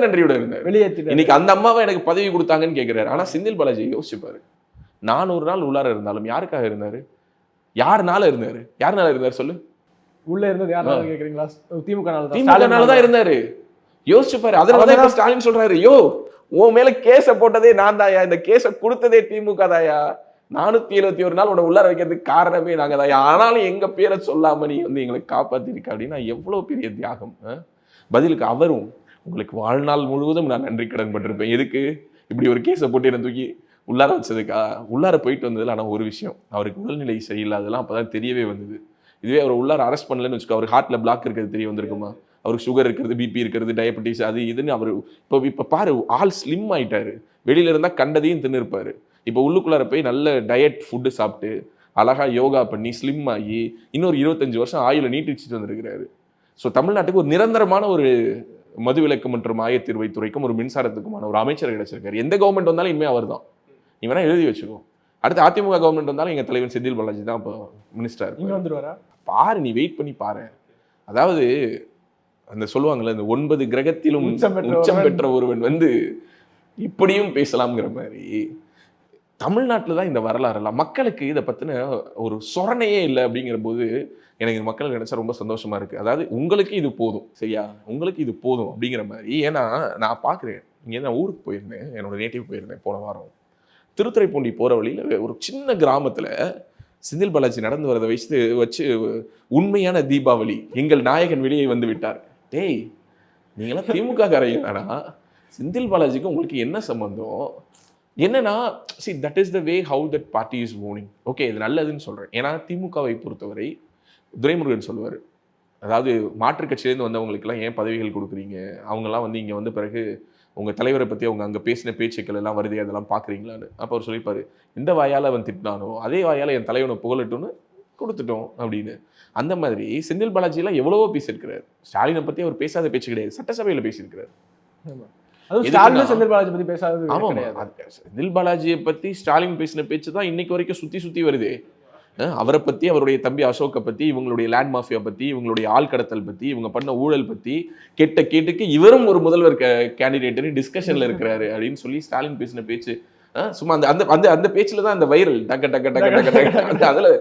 நன்றியோட இருந்தார்? இன்னைக்கு அந்த அம்மாவை எனக்கு பதவி கொடுத்தாங்கன்னு கேட்கிறாரு. ஆனா செந்தில் பாலாஜி யோசிச்சுப்பாரு, 400 நாள் உள்ளார இருந்தாலும் யாருக்காக இருந்தாரு? யாருனால இருந்தாரு சொல்லு. உள்ள இருந்தது யாருனால கேக்குறீங்களா? திமுக தான் இருந்தாரு. யோசிச்சுப்பாரு. அதனாலதான் ஸ்டாலின் சொல்றாரு, யோ உன் மேல கேஸ போட்டதே நான் தாயா, இந்த கேஸ கொடுத்ததே திமுக தாயா, 471 நாள் உன்னை உள்ளார வைக்கிறதுக்கு காரணமே நாங்க தாயா, ஆனாலும் எங்க பேரை சொல்லாம நீ வந்து எங்களை காப்பாத்திருக்க அப்படின்னா எவ்வளவு பெரிய தியாகம். பதிலுக்கு அவரும், உங்களுக்கு வாழ்நாள் முழுவதும் நான் நன்றி கடன் பட்டிருப்பேன். எதுக்கு இப்படி ஒரு கேஸை போட்டு என்ன தூக்கி உள்ளார வச்சதுக்கா? உள்ளார போயிட்டு வந்ததுல ஆனால் ஒரு விஷயம், அவருக்கு உடல்நிலை சரியில்லாதெல்லாம் அப்பதான் தெரியவே வந்தது. இதுவே அவர் உள்ளார அரெஸ்ட் பண்ணலன்னு வச்சுக்கோ, அவர் ஹார்ட்ல பிளாக் இருக்கிறது தெரிய வந்திருக்குமா? அவருக்கு சுகர் இருக்கிறது, பிபி இருக்கிறது, டயபெட்டிஸ், அது இதுன்னு அவர் இப்போ பாரு ஆள் ஸ்லிம் ஆயிட்டாரு. வெளியில இருந்தா கண்டதையும் தின்னு இருப்பாரு. இப்போ உள்ளுக்குள்ளார போய் நல்ல டயட் ஃபுட்டு சாப்பிட்டு அழகா யோகா பண்ணி ஸ்லிம் ஆகி இன்னொரு 25 வருஷம் ஆயுளை நீட்டிச்சுட்டு வந்திருக்கிறாரு. ஸோ தமிழ்நாட்டுக்கு ஒரு நிரந்தரமான ஒரு மதுவிலக்கு மற்றும் ஆயத்தீர்வைத்துறைக்கும் ஒரு மின்சாரத்துக்குமான ஒரு அமைச்சர் கிடைச்சிருக்காரு. எந்த கவர்மெண்ட் வந்தாலும் இனிமே அவர் தான். நீ வேணா எழுதி வச்சுக்கோ. அடுத்து அதிமுக கவர்மெண்ட் வந்தாலும் எங்க தலைவர் செந்தில் பாலாஜி தான் இப்போ மினிஸ்டர் வந்துருவாரா பாரு. நீ வெயிட் பண்ணி பாரு. அதாவது அந்த சொல்லுவாங்கல்ல, இந்த 9 கிரகத்திலும் உச்சம் பெற்ற ஒருவன் வந்து இப்படியும் பேசலாம்ங்கிற மாதிரி தமிழ்நாட்டில் தான் இந்த வரலாறுலாம். மக்களுக்கு இதை பற்றின ஒரு சொரணையே இல்லை. அப்படிங்கிற போது எனக்கு மக்கள் நினைச்சா ரொம்ப சந்தோஷமா இருக்கு. அதாவது உங்களுக்கு இது போதும், சரியா, உங்களுக்கு இது போதும் அப்படிங்கிற மாதிரி. ஏன்னா நான் பார்க்குறேன், இங்கே நான் ஊருக்கு போயிருந்தேன், என்னோட நேட்டிவ் போயிருந்தேன் போன வாரம். திருத்துறைப்பூண்டி போகிற வழியில் ஒரு சின்ன கிராமத்தில் செந்தில் பாலாஜி நடந்து வரதை வச்சு உண்மையான தீபாவளி, எங்கள் நாயகன் வெளியே வந்து விட்டார். டேய், நீங்களாம் திமுக காரங்க தானா? செந்தில் பாலாஜிக்கு உங்களுக்கு என்ன சம்பந்தம்? என்னன்னா, see that is the way how that party is moving. Okay, இது நல்லதுன்னு சொல்றேன். ஏன்னா திமுகவை பொறுத்தவரை துரைமுருகன் சொல்லுவார், அதாவது மாற்றுக் கட்சியிலேருந்து வந்தவங்களுக்கெல்லாம் ஏன் பதவிகள் கொடுக்குறீங்க, அவங்கெல்லாம் வந்து இங்கே வந்து பிறகு உங்கள் தலைவரை பற்றி அவங்க அங்கே பேசின பேச்சுக்கள் எல்லாம் வருது, அதெல்லாம் பார்க்குறீங்களான்னு. அப்போ அவர் சொல்லிப்பாரு, எந்த வாயால் அவன் திட்டினானோ அதே வாயால் என் தலைவனை புகழட்டும்னு கொடுத்துட்டோம் அப்படின்னு. அந்த மாதிரி செந்தில் பாலாஜியெல்லாம் எவ்வளவோ பேசியிருக்கிறார். ஸ்டாலினை பற்றி அவர் பேசாத பேச்சு கிடையாது, சட்டசபையில் பேசியிருக்கிறார். செந்தில் பாலாஜி பத்தி பேசாதது. செந்தில் பாலாஜியை பத்தி ஸ்டாலின் பேசின பேச்சு தான் இன்னைக்கு வரைக்கும் சுத்தி வருது. அவரை பற்றி, அவருடைய தம்பி அசோக்கை பற்றி, இவங்களுடைய லேண்ட் மாஃபியா பற்றி, இவங்களுடைய ஆள் கடத்தல் பற்றி, இவங்க பண்ண ஊழல் பற்றி கெட்ட கேட்டுக்கு இவரும் ஒரு முதல்வர் கேண்டிடேட்னு டிஸ்கஷனில் இருக்கிறாரு அப்படின்னு சொல்லி ஸ்டாலின் பேசின பேச்சு சும்மா அந்த அந்த அந்த பேச்சில் தான் அந்த வைரல் டக்க டக்க டக்க டக்க டக்க அதில்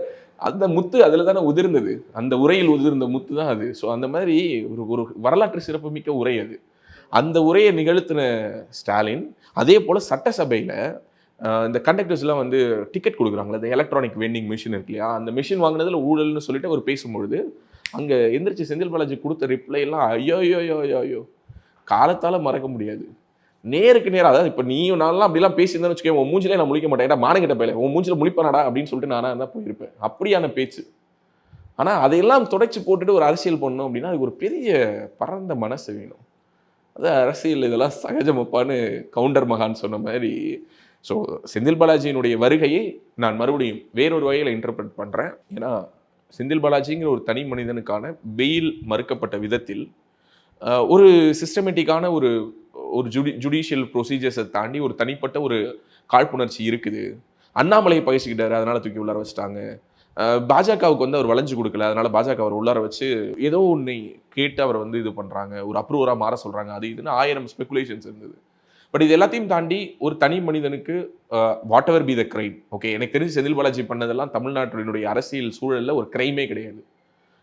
அந்த முத்து அதில் தானே உதிர்ந்தது, அந்த உரையில் உதிர்ந்த முத்து தான் அது. ஸோ அந்த மாதிரி ஒரு வரலாற்று சிறப்புமிக்க உரை அது. அந்த உரையை நிகழ்த்தின ஸ்டாலின் அதே போல் சட்டசபையில் இந்த கண்டக்டர்ஸ்லாம் வந்து டிக்கெட் கொடுக்குறாங்களே, இந்த எலக்ட்ரானிக் வெண்டிங் மிஷின் இருக்கு இல்லையா, அந்த மிஷின் வாங்கினதில் ஊழல்னு சொல்லிட்டு அவர் பேசும்பொழுது அங்கே எந்திரிச்சு செந்தில் பாலாஜி கொடுத்த ரிப்ளை எல்லாம் ஐயோ காலத்தால் மறக்க முடியாது. நேருக்கு நேரம், அதாவது இப்போ நீயும் நான்லாம் அப்படிலாம் பேசியிருந்தேன்னு வச்சுக்கோங்க, உன் மூஞ்சிலே நான் முழிக்க மாட்டேன், ஏன்னா மானங்கிட்ட போயில உன் மூஞ்சில் முழிப்பானடா அப்படின்னு சொல்லிட்டு நானாக இருந்தால் போயிருப்பேன். அப்படியான பேச்சு. ஆனால் அதையெல்லாம் தொடச்சி போட்டுட்டு ஒரு அரசியல் பண்ணணும் அப்படின்னா அதுக்கு ஒரு பெரிய பரந்த மனசு வேணும். அது அரசியல் இதெல்லாம் சகஜமப்பான்னு கவுண்டர் மகான் சொன்ன மாதிரி. ஸோ செந்தில் பாலாஜியினுடைய வருகையை நான் மறுபடியும் வேறொரு வகையில் இன்டர்பிரட் பண்ணுறேன். ஏன்னா செந்தில் பாலாஜிங்கிற ஒரு தனி மனிதனுக்கான பெயில் மறுக்கப்பட்ட விதத்தில் ஒரு சிஸ்டமேட்டிக்கான ஒரு ஜுடிஷியல் ப்ரொசீஜர்ஸை தாண்டி ஒரு தனிப்பட்ட ஒரு காழ்ப்புணர்ச்சி இருக்குது. அண்ணாமலையை பகிர்ச்சிக்கிட்டாரு, அதனால தூக்கி உள்ளார வச்சுட்டாங்க. பாஜகவுக்கு வந்து அவர் வளைஞ்சு கொடுக்கல, அதனால பாஜக அவர் உள்ளார வச்சு ஏதோ ஒன்று கேட்டு அவர் வந்து இது பண்ணுறாங்க, ஒரு அப்ரூவராக மாற சொல்கிறாங்க, அது இதுன்னு 1000 ஸ்பெகுலேஷன்ஸ் இருந்தது. பட் இது எல்லாத்தையும் தாண்டி ஒரு தனி மனிதனுக்கு what ever be the crime, okay, எனக்கு தெரிஞ்சு செந்தில் பாலாஜி பண்ணதெல்லாம் தமிழ்நாட்டினுடைய அரசியல் சூழலில் ஒரு கிரைமே கிடையாது.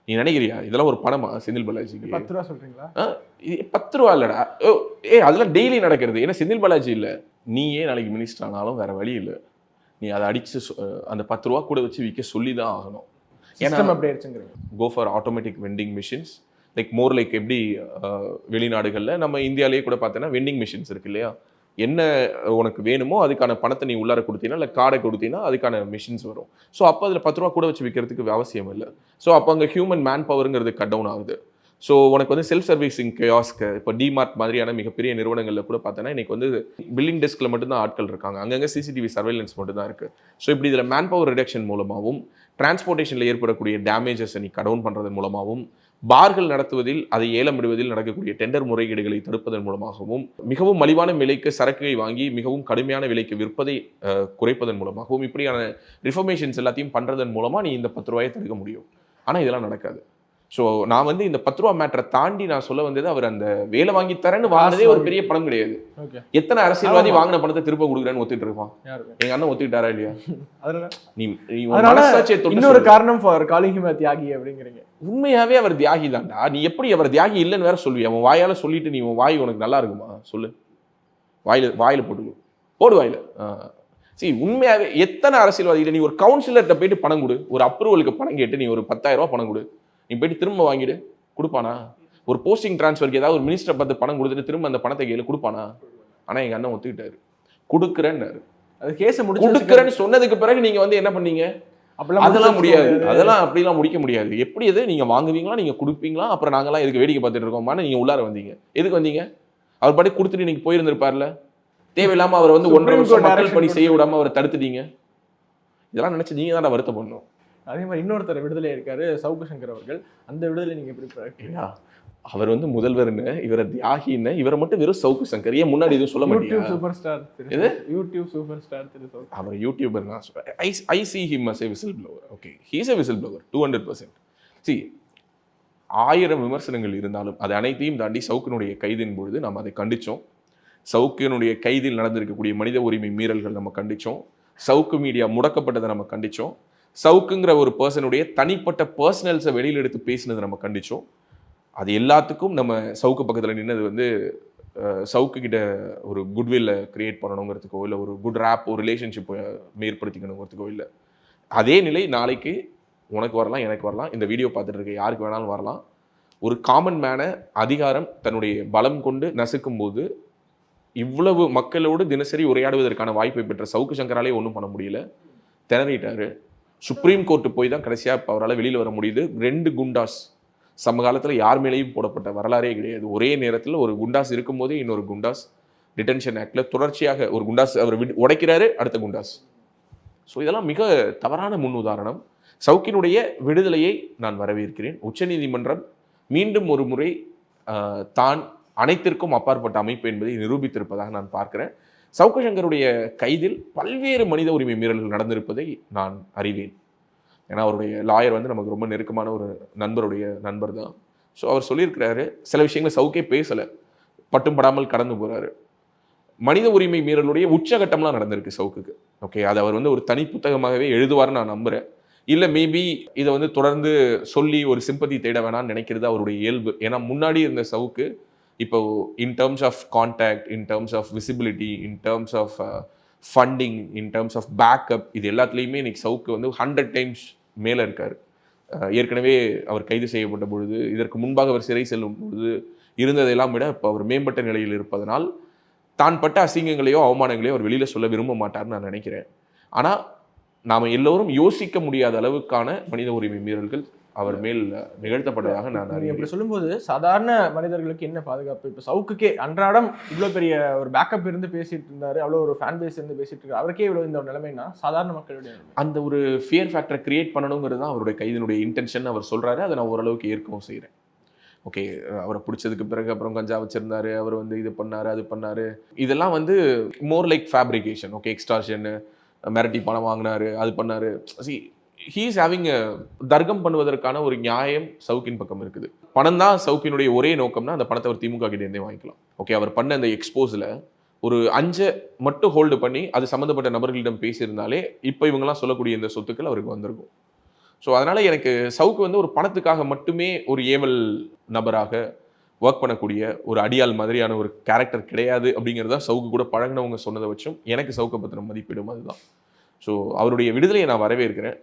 நீ நினைக்கிறியா இதெல்லாம் ஒரு பணமா செந்தில் பாலாஜிக்கு? 10 ரூபா சொல்றீங்களா? 10 ரூபா இல்லடா, அதெல்லாம் டெய்லி நடக்கிறது. ஏன்னா செந்தில் பாலாஜி இல்லை, நீயே நாளைக்கு மினிஸ்டர் ஆனாலும் வேற வழி இல்லை, நீ அதை அடிச்சு அந்த 10 ரூபா கூட வச்சு விற்க சொல்லி தான் ஆகணும். ஏன்னா அப்படி ஆயிடுச்சுங்கிறீங்க. Go for automatic vending machines, like more like எப்படி வெளிநாடுகளில் நம்ம இந்தியாவிலேயே கூட பார்த்தோன்னா வெண்டிங் மிஷின்ஸ் இருக்கு இல்லையா, என்ன உனக்கு வேணுமோ அதுக்கான பணத்தை நீ உள்ளார கொடுத்தீங்கன்னா இல்லை கார்டை கொடுத்தீங்கன்னா அதுக்கான மிஷின்ஸ் வரும். ஸோ அப்போ அதில் 10 ரூபா கூட வச்சு விற்கிறதுக்கு அவசியம் இல்லை. ஸோ அப்போ அங்கே ஹியூமன் மேன் பவருங்கிறது கட் டவுன் ஆகுது. ஸோ உனக்கு வந்து செல்ஃப் சர்வீசிங் கியாஸ்க்கு இப்போ டிமார்ட் மாதிரியான மிகப்பெரிய நிறுவனங்களில் கூட பார்த்தோன்னா இன்னைக்கு வந்து பில்லிங் டெஸ்கில் மட்டும்தான் ஆட்கள் இருக்காங்க, அங்கங்கே சிசிடிவி சர்வைலன்ஸ் மட்டும்தான் இருக்குது. ஸோ இப்படி இதில் மேன் பவர் ரிடக்ஷன் மூலமாகவும் டிரான்ஸ்போர்ட்டேஷனில் ஏற்படக்கூடிய டேமேஜஸை நீ கட் டவுன் பண்ணுறதன் மூலமாகவும் பார்கள் நடத்துவதில் அதை ஏலம் விடுவதில் நடக்கக்கூடிய டெண்டர் முறைகேடுகளை தடுப்பதன் மூலமாகவும் மிகவும் மலிவான விலைக்கு சரக்குகளை வாங்கி மிகவும் கடுமையான விலைக்கு விற்பதை குறைப்பதன் மூலமாகவும் இப்படியான ரிஃபர்மேஷன்ஸ் எல்லாத்தையும் பண்ணுறதன் மூலமாக நீ இந்த 10 ரூபாயை தடுக்க முடியும். ஆனால் இதெல்லாம் நடக்காது. ஸோ நான் வந்து இந்த 10 ரூபா மேட்டரை தாண்டி நான் சொல்ல வந்தது, அவர் அந்த வேலை வாங்கி தரேன்னு வாங்கினதே ஒரு பெரிய பணம் கிடையாது. எத்தனை அரசியல்வாதி வாங்கின பணத்தை திரும்ப கொடுக்குறேன்னு ஒத்துட்டு இருப்பான்? எங்க அண்ணன் ஒத்துக்கிட்டாரா இல்லையா? இன்னொரு காரணம் ஃபார் காலிங் ஹிம் தியாகி அப்படிங்கிறீங்க. உண்மையாவே அவர் தியாகி தான்டா. நீ எப்படி அவர் தியாகி இல்லைன்னு வேற சொல்லுவியா? அவன் வாயால சொல்லிட்டு நீ உன் வாய் உனக்கு நல்லா இருக்குமா சொல்லு? வாயில போடு வாயில. சரி, உண்மையாவே எத்தனை அரசியல்வாதிகள், நீ ஒரு கவுன்சிலர்கிட்ட போயிட்டு பணம் கொடு, ஒரு அப்ரூவலுக்கு பணம் கேட்டு நீ ஒரு 10,000 ரூபாய் பணம் கொடு, நீ போயிட்டு திரும்ப வாங்கிடு, கொடுப்பானா? ஒரு போஸ்டிங் டிரான்ஸ்ஃபருக்கு ஏதாவது ஒரு மினிஸ்டரை பார்த்து பணம் கொடுத்துட்டு திரும்ப அந்த பணத்தை கையில் கொடுப்பானா? ஆனால் எங்கள் அண்ணன் ஒத்துக்கிட்டாரு, கொடுக்குறேன்னாரு. அது கேஸை முடிச்சு கொடுக்குறேன்னு சொன்னதுக்கு பிறகு நீங்கள் வந்து என்ன பண்ணீங்க? அதெல்லாம் முடியாது, அதெல்லாம் அப்படிலாம் முடிக்க முடியாது. எப்படி அது நீங்கள் வாங்குவீங்களா, நீங்கள் கொடுப்பீங்களா, அப்புறம் நாங்களாம் இதுக்கு வேடிக்கை பார்த்துட்டு இருக்கோமான்னு நீங்கள் உள்ளார வந்தீங்க. எதுக்கு வந்தீங்க? அவர் பாட்டி கொடுத்துட்டு நீங்கள் போயிருந்திருப்பார்ல. தேவையில்லாமல் அவர் வந்து 1.5 வருஷம் மக்கள் பணி செய்ய விடாமல் அவரை தடுத்துட்டீங்க. இதெல்லாம் நினச்சி நீங்கள் தான் வருத்தம் பண்ணணும். அதே மாதிரி இன்னொருத்தர் விடுதலை இருக்காரு, சவுக்கு சங்கர் அவர்கள். அந்த விடுதலை நீங்க எப்படி பாருங்க? அவர் வந்து முதல்வர்னு, இவரை தியாகின்னு, இவரை மட்டும் வெறும் சவுக்கு சங்கர் ஏன் முன்னாடி எதுவும் சொல்ல மாட்டீங்க? Super star, YouTube super star. அவர் யூடியூபர் தான். I see him as a whistleblower. Okay, he is a whistleblower 200%. See, 1000 விமர்சனங்கள் இருந்தாலும் அது அனைத்தையும் தாண்டி சவுக்கினுடைய கைதின் பொழுது நம்ம அதை கண்டிச்சோம். சவுக்கினுடைய கைதில் நடந்திருக்கக்கூடிய மனித உரிமை மீறல்கள் நம்ம கண்டிச்சோம். சவுக்கு மீடியா முடக்கப்பட்டதை நம்ம கண்டிச்சோம். சவுக்குங்கிற ஒரு பர்சனுடைய தனிப்பட்ட பர்சனல்ஸை வெளியில் எடுத்து பேசினதை நம்ம கண்டிச்சோம். அது எல்லாத்துக்கும் நம்ம சவுக்கு பக்கத்தில் நின்னது வந்து சவுக்கு கிட்ட ஒரு குட்வில்ல கிரியேட் பண்ணணுங்கிறதுக்கோ இல்லை ஒரு குட் ரேப், ஒரு ரிலேஷன்ஷிப்பை மேற்படுத்திக்கணுங்கிறதுக்கோ இல்லை. அதே நிலை நாளைக்கு உனக்கு வரலாம், எனக்கு வரலாம், இந்த வீடியோ பார்த்துட்டு இருக்க யாருக்கு வேணாலும் வரலாம். ஒரு காமன் மேனை அதிகாரம் தன்னுடைய பலம் கொண்டு நசுக்கும் போது இவ்வளவு மக்களோடு தினசரி உரையாடுவதற்கான வாய்ப்பை பெற்ற சவுக்கு சங்கராலே ஒன்றும் பண்ண முடியல, திணறிட்டாரு. சுப்ரீம் கோர்ட்டு போய் தான் கடைசியாக இப்போ அவரால் வெளியில் வர முடியுது. 2 குண்டாஸ் சமகாலத்தில் யார் மேலேயும் போடப்பட்ட வரலாறே கிடையாது. ஒரே நேரத்தில் ஒரு குண்டாஸ் இருக்கும்போதே இன்னொரு குண்டாஸ் டிடென்ஷன் ஆக்டில் தொடர்ச்சியாக ஒரு குண்டாஸ் அவர் உடைக்கிறாரு, அடுத்த குண்டாஸ். ஸோ இதெல்லாம் மிக தவறான முன் உதாரணம். சவுக்கினுடைய விடுதலையை நான் வரவேற்கிறேன். உச்சநீதிமன்றம் மீண்டும் ஒரு முறை தான் அனைத்திற்கும் அப்பாற்பட்ட அமைப்பு என்பதை நிரூபித்திருப்பதாக நான் பார்க்கிறேன். சவுக்கு சங்கருடைய கைதில் பல்வேறு மனித உரிமை மீறல்கள் நடந்திருப்பதை நான் அறிவேன். ஏன்னா அவருடைய லாயர் வந்து நமக்கு ரொம்ப நெருக்கமான ஒரு நண்பருடைய நண்பர் தான். ஸோ அவர் சொல்லியிருக்கிறாரு, சில விஷயங்களை சவுக்கே பேசலை, பட்டும் படாமல் கடந்து போகிறாரு. மனித உரிமை மீறலுடைய உச்சகட்டம்லாம் நடந்திருக்கு சவுக்குக்கு. ஓகே, அதை அவர் வந்து ஒரு தனி புத்தகமாகவே எழுதுவார்னு நான் நம்புகிறேன். இல்லை மேபி இதை வந்து தொடர்ந்து சொல்லி ஒரு சிம்பத்தி தேட வேணாம்னு நினைக்கிறது அவருடைய இயல்பு. ஏன்னா முன்னாடி இருந்த சவுக்கு இப்போ in terms of contact, in terms of visibility, in terms of funding, in terms of backup, இது எல்லாத்துலேயுமே இன்னைக்கு சவுக்கு வந்து 100 டைம்ஸ் மேலே இருக்கார். ஏற்கனவே அவர் கைது செய்யப்பட்ட பொழுது, இதற்கு முன்பாக அவர் சிறை செல்லும் பொழுது இருந்ததையெல்லாம் விட இப்போ அவர் மேம்பட்ட நிலையில் இருப்பதனால் தான் பட்ட அசிங்கங்களையோ அவமானங்களையோ அவர் வெளியில் சொல்ல விரும்ப மாட்டார்னு நான் நினைக்கிறேன். ஆனால் நாம் எல்லோரும் யோசிக்க முடியாத அளவுக்கான மனித உரிமை மீறல்கள் அவர் மேல் நிகழ்த்தப்பட்டதாக நான் இப்படி சொல்லும்போது சாதாரண மனிதர்களுக்கு என்ன பாதுகாப்பு? இப்போ சவுக்குக்கே அன்றாடம் இவ்வளோ பெரிய ஒரு பேக்கப் இருந்து பேசிட்டு இருந்தாரு, அவ்வளோ ஒரு ஃபேன் பேஸ் இருந்து பேசிட்டு இருக்காரு, அவருக்கே இவ்வளோ இந்த ஒரு நிலைமைனா சாதாரண மக்களுடைய அந்த ஒரு ஃபியர் ஃபேக்டரை கிரியேட் பண்ணணுங்கிறது தான் அவருடைய கைதினுடைய இன்டென்ஷன். அவர் சொல்கிறாரு, அதை நான் ஓரளவுக்கு ஏற்கவும் செய்கிறேன். ஓகே, அவரை பிடிச்சதுக்கு பிறகு அப்புறம் கஞ்சா வச்சிருந்தாரு, அவர் வந்து இது பண்ணாரு அது பண்ணாரு, இதெல்லாம் வந்து more like fabrication. Okay, extortion, மிரட்டி பணம் வாங்கினாரு, அது பண்ணாரு. ஹீ இஸ் ஹேவிங் தர்க்கம் பண்ணுவதற்கான ஒரு நியாயம் சவுக்கின் பக்கம் இருக்குது. பணம் தான் சவுக்கினுடைய ஒரே நோக்கம்னா அந்த பணத்தை அவர் திமுக கிட்டேருந்தே வாங்கிக்கலாம். ஓகே, அவர் பண்ண அந்த எக்ஸ்போஸில் ஒரு 5 மட்டும் ஹோல்டு பண்ணி அது சம்மந்தப்பட்ட நபர்களிடம் பேசியிருந்தாலே இப்போ இவங்கெல்லாம் சொல்லக்கூடிய இந்த சொத்துக்கள் அவருக்கு வந்திருக்கும். ஸோ அதனால் எனக்கு சவுக்கு வந்து ஒரு பணத்துக்காக மட்டுமே ஒரு ஏவல் நபராக ஒர்க் பண்ணக்கூடிய ஒரு அடியாள் மாதிரியான ஒரு கேரக்டர் கிடையாது அப்படிங்கிறது தான் சவுக்கு கூட பழகினவங்க சொன்னதை வச்சும் எனக்கு சவுக்கை பற்றின மதிப்பீடும் அதுதான். ஸோ அவருடைய விடுதலையை நான் வரவேற்கிறேன்.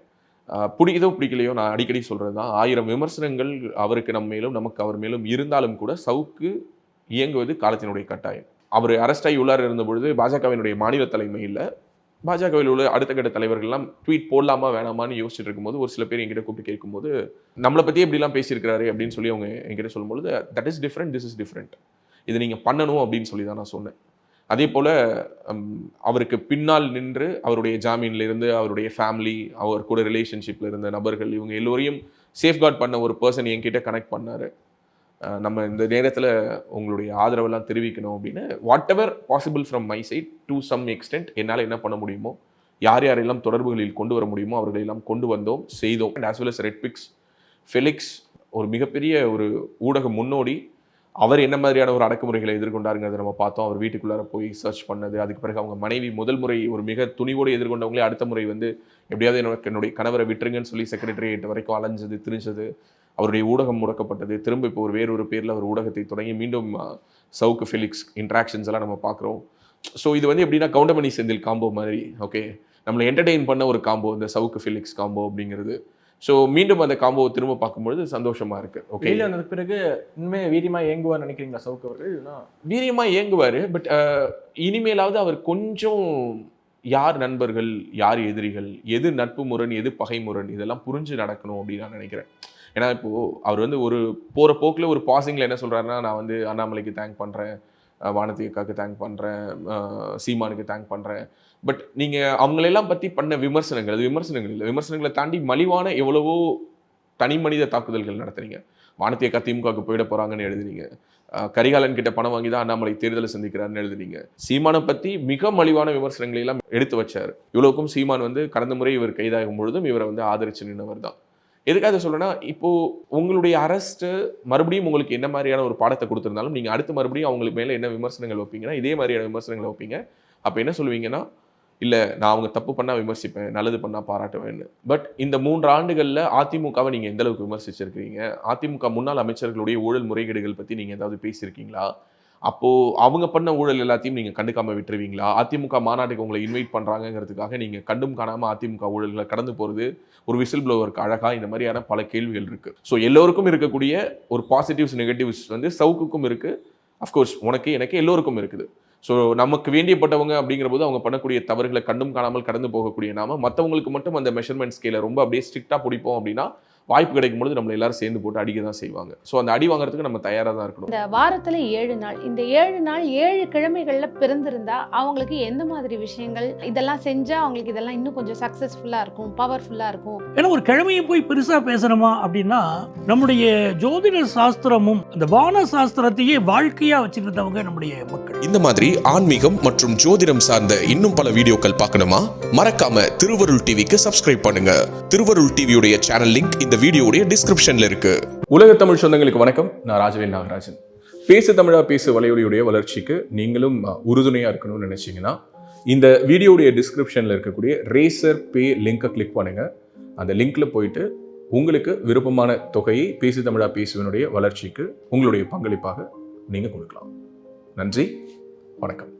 பிடிக்குதோ பிடிக்கலையோ நான் அடிக்கடி சொல்கிறது தான், 1000 விமர்சனங்கள் அவருக்கு நம்ம மேலும் நமக்கு அவர் மேலும் இருந்தாலும் கூட சவுக்கு இயங்குவது காலத்தினுடைய கட்டாயம். அவர் அரெஸ்ட் ஆகி உள்ளார இருந்த பொழுது பாஜகவினுடைய மாநில தலைமையில் பாஜகவில் உள்ள அடுத்த கட்ட தலைவர்கள்லாம் ட்வீட் போடலாமா வேணாமான்னு யோசிச்சுட்டு இருக்கும்போது ஒரு சில பேர் என்கிட்ட கூப்பிட்டு கேட்கும்போது நம்மளை பற்றி எப்படிலாம் பேசியிருக்கிறாரு அப்படின்னு சொல்லி அவங்க என்கிட்ட சொல்லும்போது that is different, this is different, இது நீங்கள் பண்ணணும் அப்படின்னு சொல்லி தான் நான் சொன்னேன். அதே போல் அவருக்கு பின்னால் நின்று அவருடைய ஜாமீன்லேருந்து அவருடைய ஃபேமிலி, அவர் கூட ரிலேஷன்ஷிப்பில் இருந்த நபர்கள், இவங்க எல்லோரையும் சேஃப்கார்ட் பண்ண ஒரு பர்சன் என்கிட்ட கனெக்ட் பண்ணார். நம்ம இந்த நேரத்தில் உங்களுடைய ஆதரவெல்லாம் தெரிவிக்கணும் அப்படின்னு whatever possible from my side to some extent என்னால் என்ன பண்ண முடியுமோ, யார் யாரெல்லாம் தொடர்புகளில் கொண்டு வர முடியுமோ அவர்களெல்லாம் கொண்டு வந்தோம், செய்தோம். And as well as Redpix Felix ஒரு மிகப்பெரிய ஒரு ஊடக முன்னோடி. அவர் என்ன மாதிரியான ஒரு அடக்குமுறைகளை எதிர்கொண்டாருங்கிறத நம்ம பார்த்தோம். அவர் வீட்டுக்குள்ளார போய் சர்ச் பண்ணது, அதுக்கு பிறகு அவங்க மனைவி முதல் முறை ஒரு மிக துணிவோடு எதிர்கொண்டவங்களே அடுத்த முறை வந்து எப்படியாவது என்னுடைய கணவரை விட்டுருங்கன்னு சொல்லி செக்ரட்டரியேட் வரைக்கும் அலைஞ்சது, திரிஞ்சது, அவருடைய ஊடகம் முடக்கப்பட்டது, திரும்ப இப்போ ஒரு வேறொரு பேரில் அவர் ஊடகத்தை தொடங்கி மீண்டும் சவுக்கு ஃபெலிக்ஸ் இன்ட்ராக்ஷன்ஸ் எல்லாம் நம்ம பார்க்குறோம். ஸோ இது வந்து எப்படின்னா கவுண்டமணி செந்தில் காம்போ மாதிரி. ஓகே, நம்மளை என்டர்டெயின் பண்ண ஒரு காம்போ இந்த சவுக்கு ஃபெலிக்ஸ் காம்போ அப்படிங்கிறது. ஸோ மீண்டும் அந்த காம்போவை திரும்ப பார்க்கும்பொழுது சந்தோஷமா இருக்கு. ஓகே, அதுக்கு பிறகு இனிமே வீரியமா இயங்குவார் நினைக்கிறீங்களா சவுக்கு அவர்கள்? வீரியமா இயங்குவார், பட் இனிமேலாவது அவர் கொஞ்சம் யார் நண்பர்கள் யார் எதிரிகள், எது நட்பு முரண் எது பகை முரண், இதெல்லாம் புரிஞ்சு நடக்கணும் அப்படின்னு நான் நினைக்கிறேன். ஏன்னா இப்போது அவர் வந்து ஒரு போகிற போக்கில் ஒரு பாசிங்கில் என்ன சொல்கிறாருன்னா, நான் வந்து அண்ணாமலைக்கு தேங்க் பண்ணுறேன், வானதி அக்காவுக்கு தேங்க் பண்ணுறேன், சீமானுக்கு தேங்க் பண்ணுறேன். பட் நீங்கள் அவங்களெல்லாம் பற்றி பண்ண விமர்சனங்கள் அது விமர்சனங்கள் இல்லை, விமர்சனங்களை தாண்டி மலிவான எவ்வளவோ தனி மனித தாக்குதல்கள் நடத்துறீங்க. வானதி அக்கா திமுகவுக்கு போயிட போகிறாங்கன்னு எழுதுனீங்க, கரிகாலன் கிட்ட பணம் வாங்கி தான் அண்ணாமலை தேர்தலை சந்திக்கிறாருன்னு எழுதுனீங்க. சீமானை பற்றி மிக மலிவான விமர்சனங்களை எல்லாம் எடுத்து வச்சார். இவ்வளோக்கும் சீமான் வந்து கடந்த முறை இவர் கைதாகும் பொழுதும் இவரை வந்து ஆதரிச்சு நின்றவர் தான். எதுக்காக சொல்லணும்னா, இப்போது உங்களுடைய அரெஸ்ட்டு மறுபடியும் உங்களுக்கு என்ன மாதிரியான ஒரு பாடத்தை கொடுத்துருந்தாலும் நீங்கள் அடுத்து மறுபடியும் அவங்களுக்கு மேலே என்ன விமர்சனங்கள் வைப்பீங்கன்னா இதே மாதிரியான விமர்சனங்களை வைப்பீங்க. அப்போ என்ன சொல்லுவீங்கன்னா, இல்லை நான் அவங்க தப்பு பண்ணால் விமர்சிப்பேன், நல்லது பண்ணால் பாராட்டுவேன்னு. பட் இந்த 3 ஆண்டுகளில் அதிமுகவை நீங்கள் எந்த அளவுக்கு விமர்சிச்சிருக்கிறீங்க? அதிமுக முன்னாள் அமைச்சர்களுடைய ஊழல் முறைகேடுகள் பற்றி நீங்கள் ஏதாவது பேசியிருக்கீங்களா? அப்போது அவங்க பண்ண ஊழல் எல்லாத்தையும் நீங்கள் கண்டுக்காமல் விட்டுருவீங்களா? அதிமுக மாநாட்டுக்கு உங்களை இன்வைட் பண்ணுறாங்கிறதுக்காக நீங்கள் கண்டும் காணாமல் அதிமுக ஊழல்களை கடந்து போகிறது ஒரு விசில் ப்ளோவருக்கு அழகா? இந்த மாதிரியான பல கேள்விகள் இருக்குது. ஸோ எல்லோருக்கும் இருக்கக்கூடிய ஒரு பாசிட்டிவ்ஸ் நெகட்டிவ்ஸ் வந்து சவுக்குக்கும் இருக்குது, அஃப்கோர்ஸ் உனக்கு எனக்கு எல்லோருக்கும் இருக்குது. ஸோ நமக்கு வேண்டியப்பட்டவங்க அப்படிங்கிற போது அவங்க பண்ணக்கூடிய தவறுகளை கண்டும் காணாமல் கடந்து போகக்கூடிய நாம மற்றவங்களுக்கு மட்டும் அந்த மெஷர்மெண்ட் ஸ்கேலை ரொம்ப அப்படியே ஸ்ட்ரிக்டாக பிடிப்போம் அப்படின்னா வாய்ப்பு கிடைக்கும் பொழுது நம்மளை எல்லாரும் சேர்ந்து போட்டு அடிக்க தான் செய்வாங்க. ஸோ அந்த அடி வாங்குறதுக்கு நம்ம தயாராக தான் இருக்கணும். இந்த வாரத்துல 7 நாள், இந்த 7 நாள் 7 கிழமைகள்ல பிறந்திருந்தா அவங்களுக்கு எந்த மாதிரி விஷயங்கள் இதெல்லாம் செஞ்சா அவங்களுக்கு இதெல்லாம் இன்னும் கொஞ்சம் சக்சஸ்ஃபுல்லா இருக்கும், பவர்ஃபுல்லா இருக்கும்? ஏன்னா ஒரு கிழமையை போய் பெருசா பேசணுமா அப்படின்னா, நம்முடைய ஜோதிட சாஸ்திரமும் அந்த வான சாஸ்திரத்தையே வாழ்க்கையா வச்சிருந்தவங்க நம்முடைய மக்கள். இந்த மாதிரி ஆன்மீகம் மற்றும் ஜோதிடம் சார்ந்த இன்னும் பல வீடியோக்கள் பார்க்கணுமா? மறக்காம திருவருள் டிவிக்கு சப்ஸ்கிரைப் பண்ணுங்க. திருவருள் டிவியுடைய சேனல் லிங்க் இந்த வீடியோடைய டிஸ்கிரிப்ஷன்ல இருக்கு. உலக தமிழ் சொந்தங்களுக்கு வணக்கம். நான் ராஜவேல் நாகராஜன். பேசு தமிழா பேசு வலையொலியுடைய வளர்ச்சிக்கு நீங்களும் உறுதுணையா இருக்கணும்னு நினைச்சீங்கன்னா இந்த வீடியோடைய டிஸ்கிரிப்ஷன்ல இருக்கக்கூடிய ரேசர் பே லிங்கை கிளிக் பண்ணுங்க. அந்த லிங்க்ல போயிட்டு உங்களுக்கு விருப்பமான தொகையை பேசு தமிழா பேசுவனுடைய வளர்ச்சிக்கு உங்களுடைய பங்களிப்பாக நீங்க கொடுக்கலாம். நன்றி, வணக்கம்.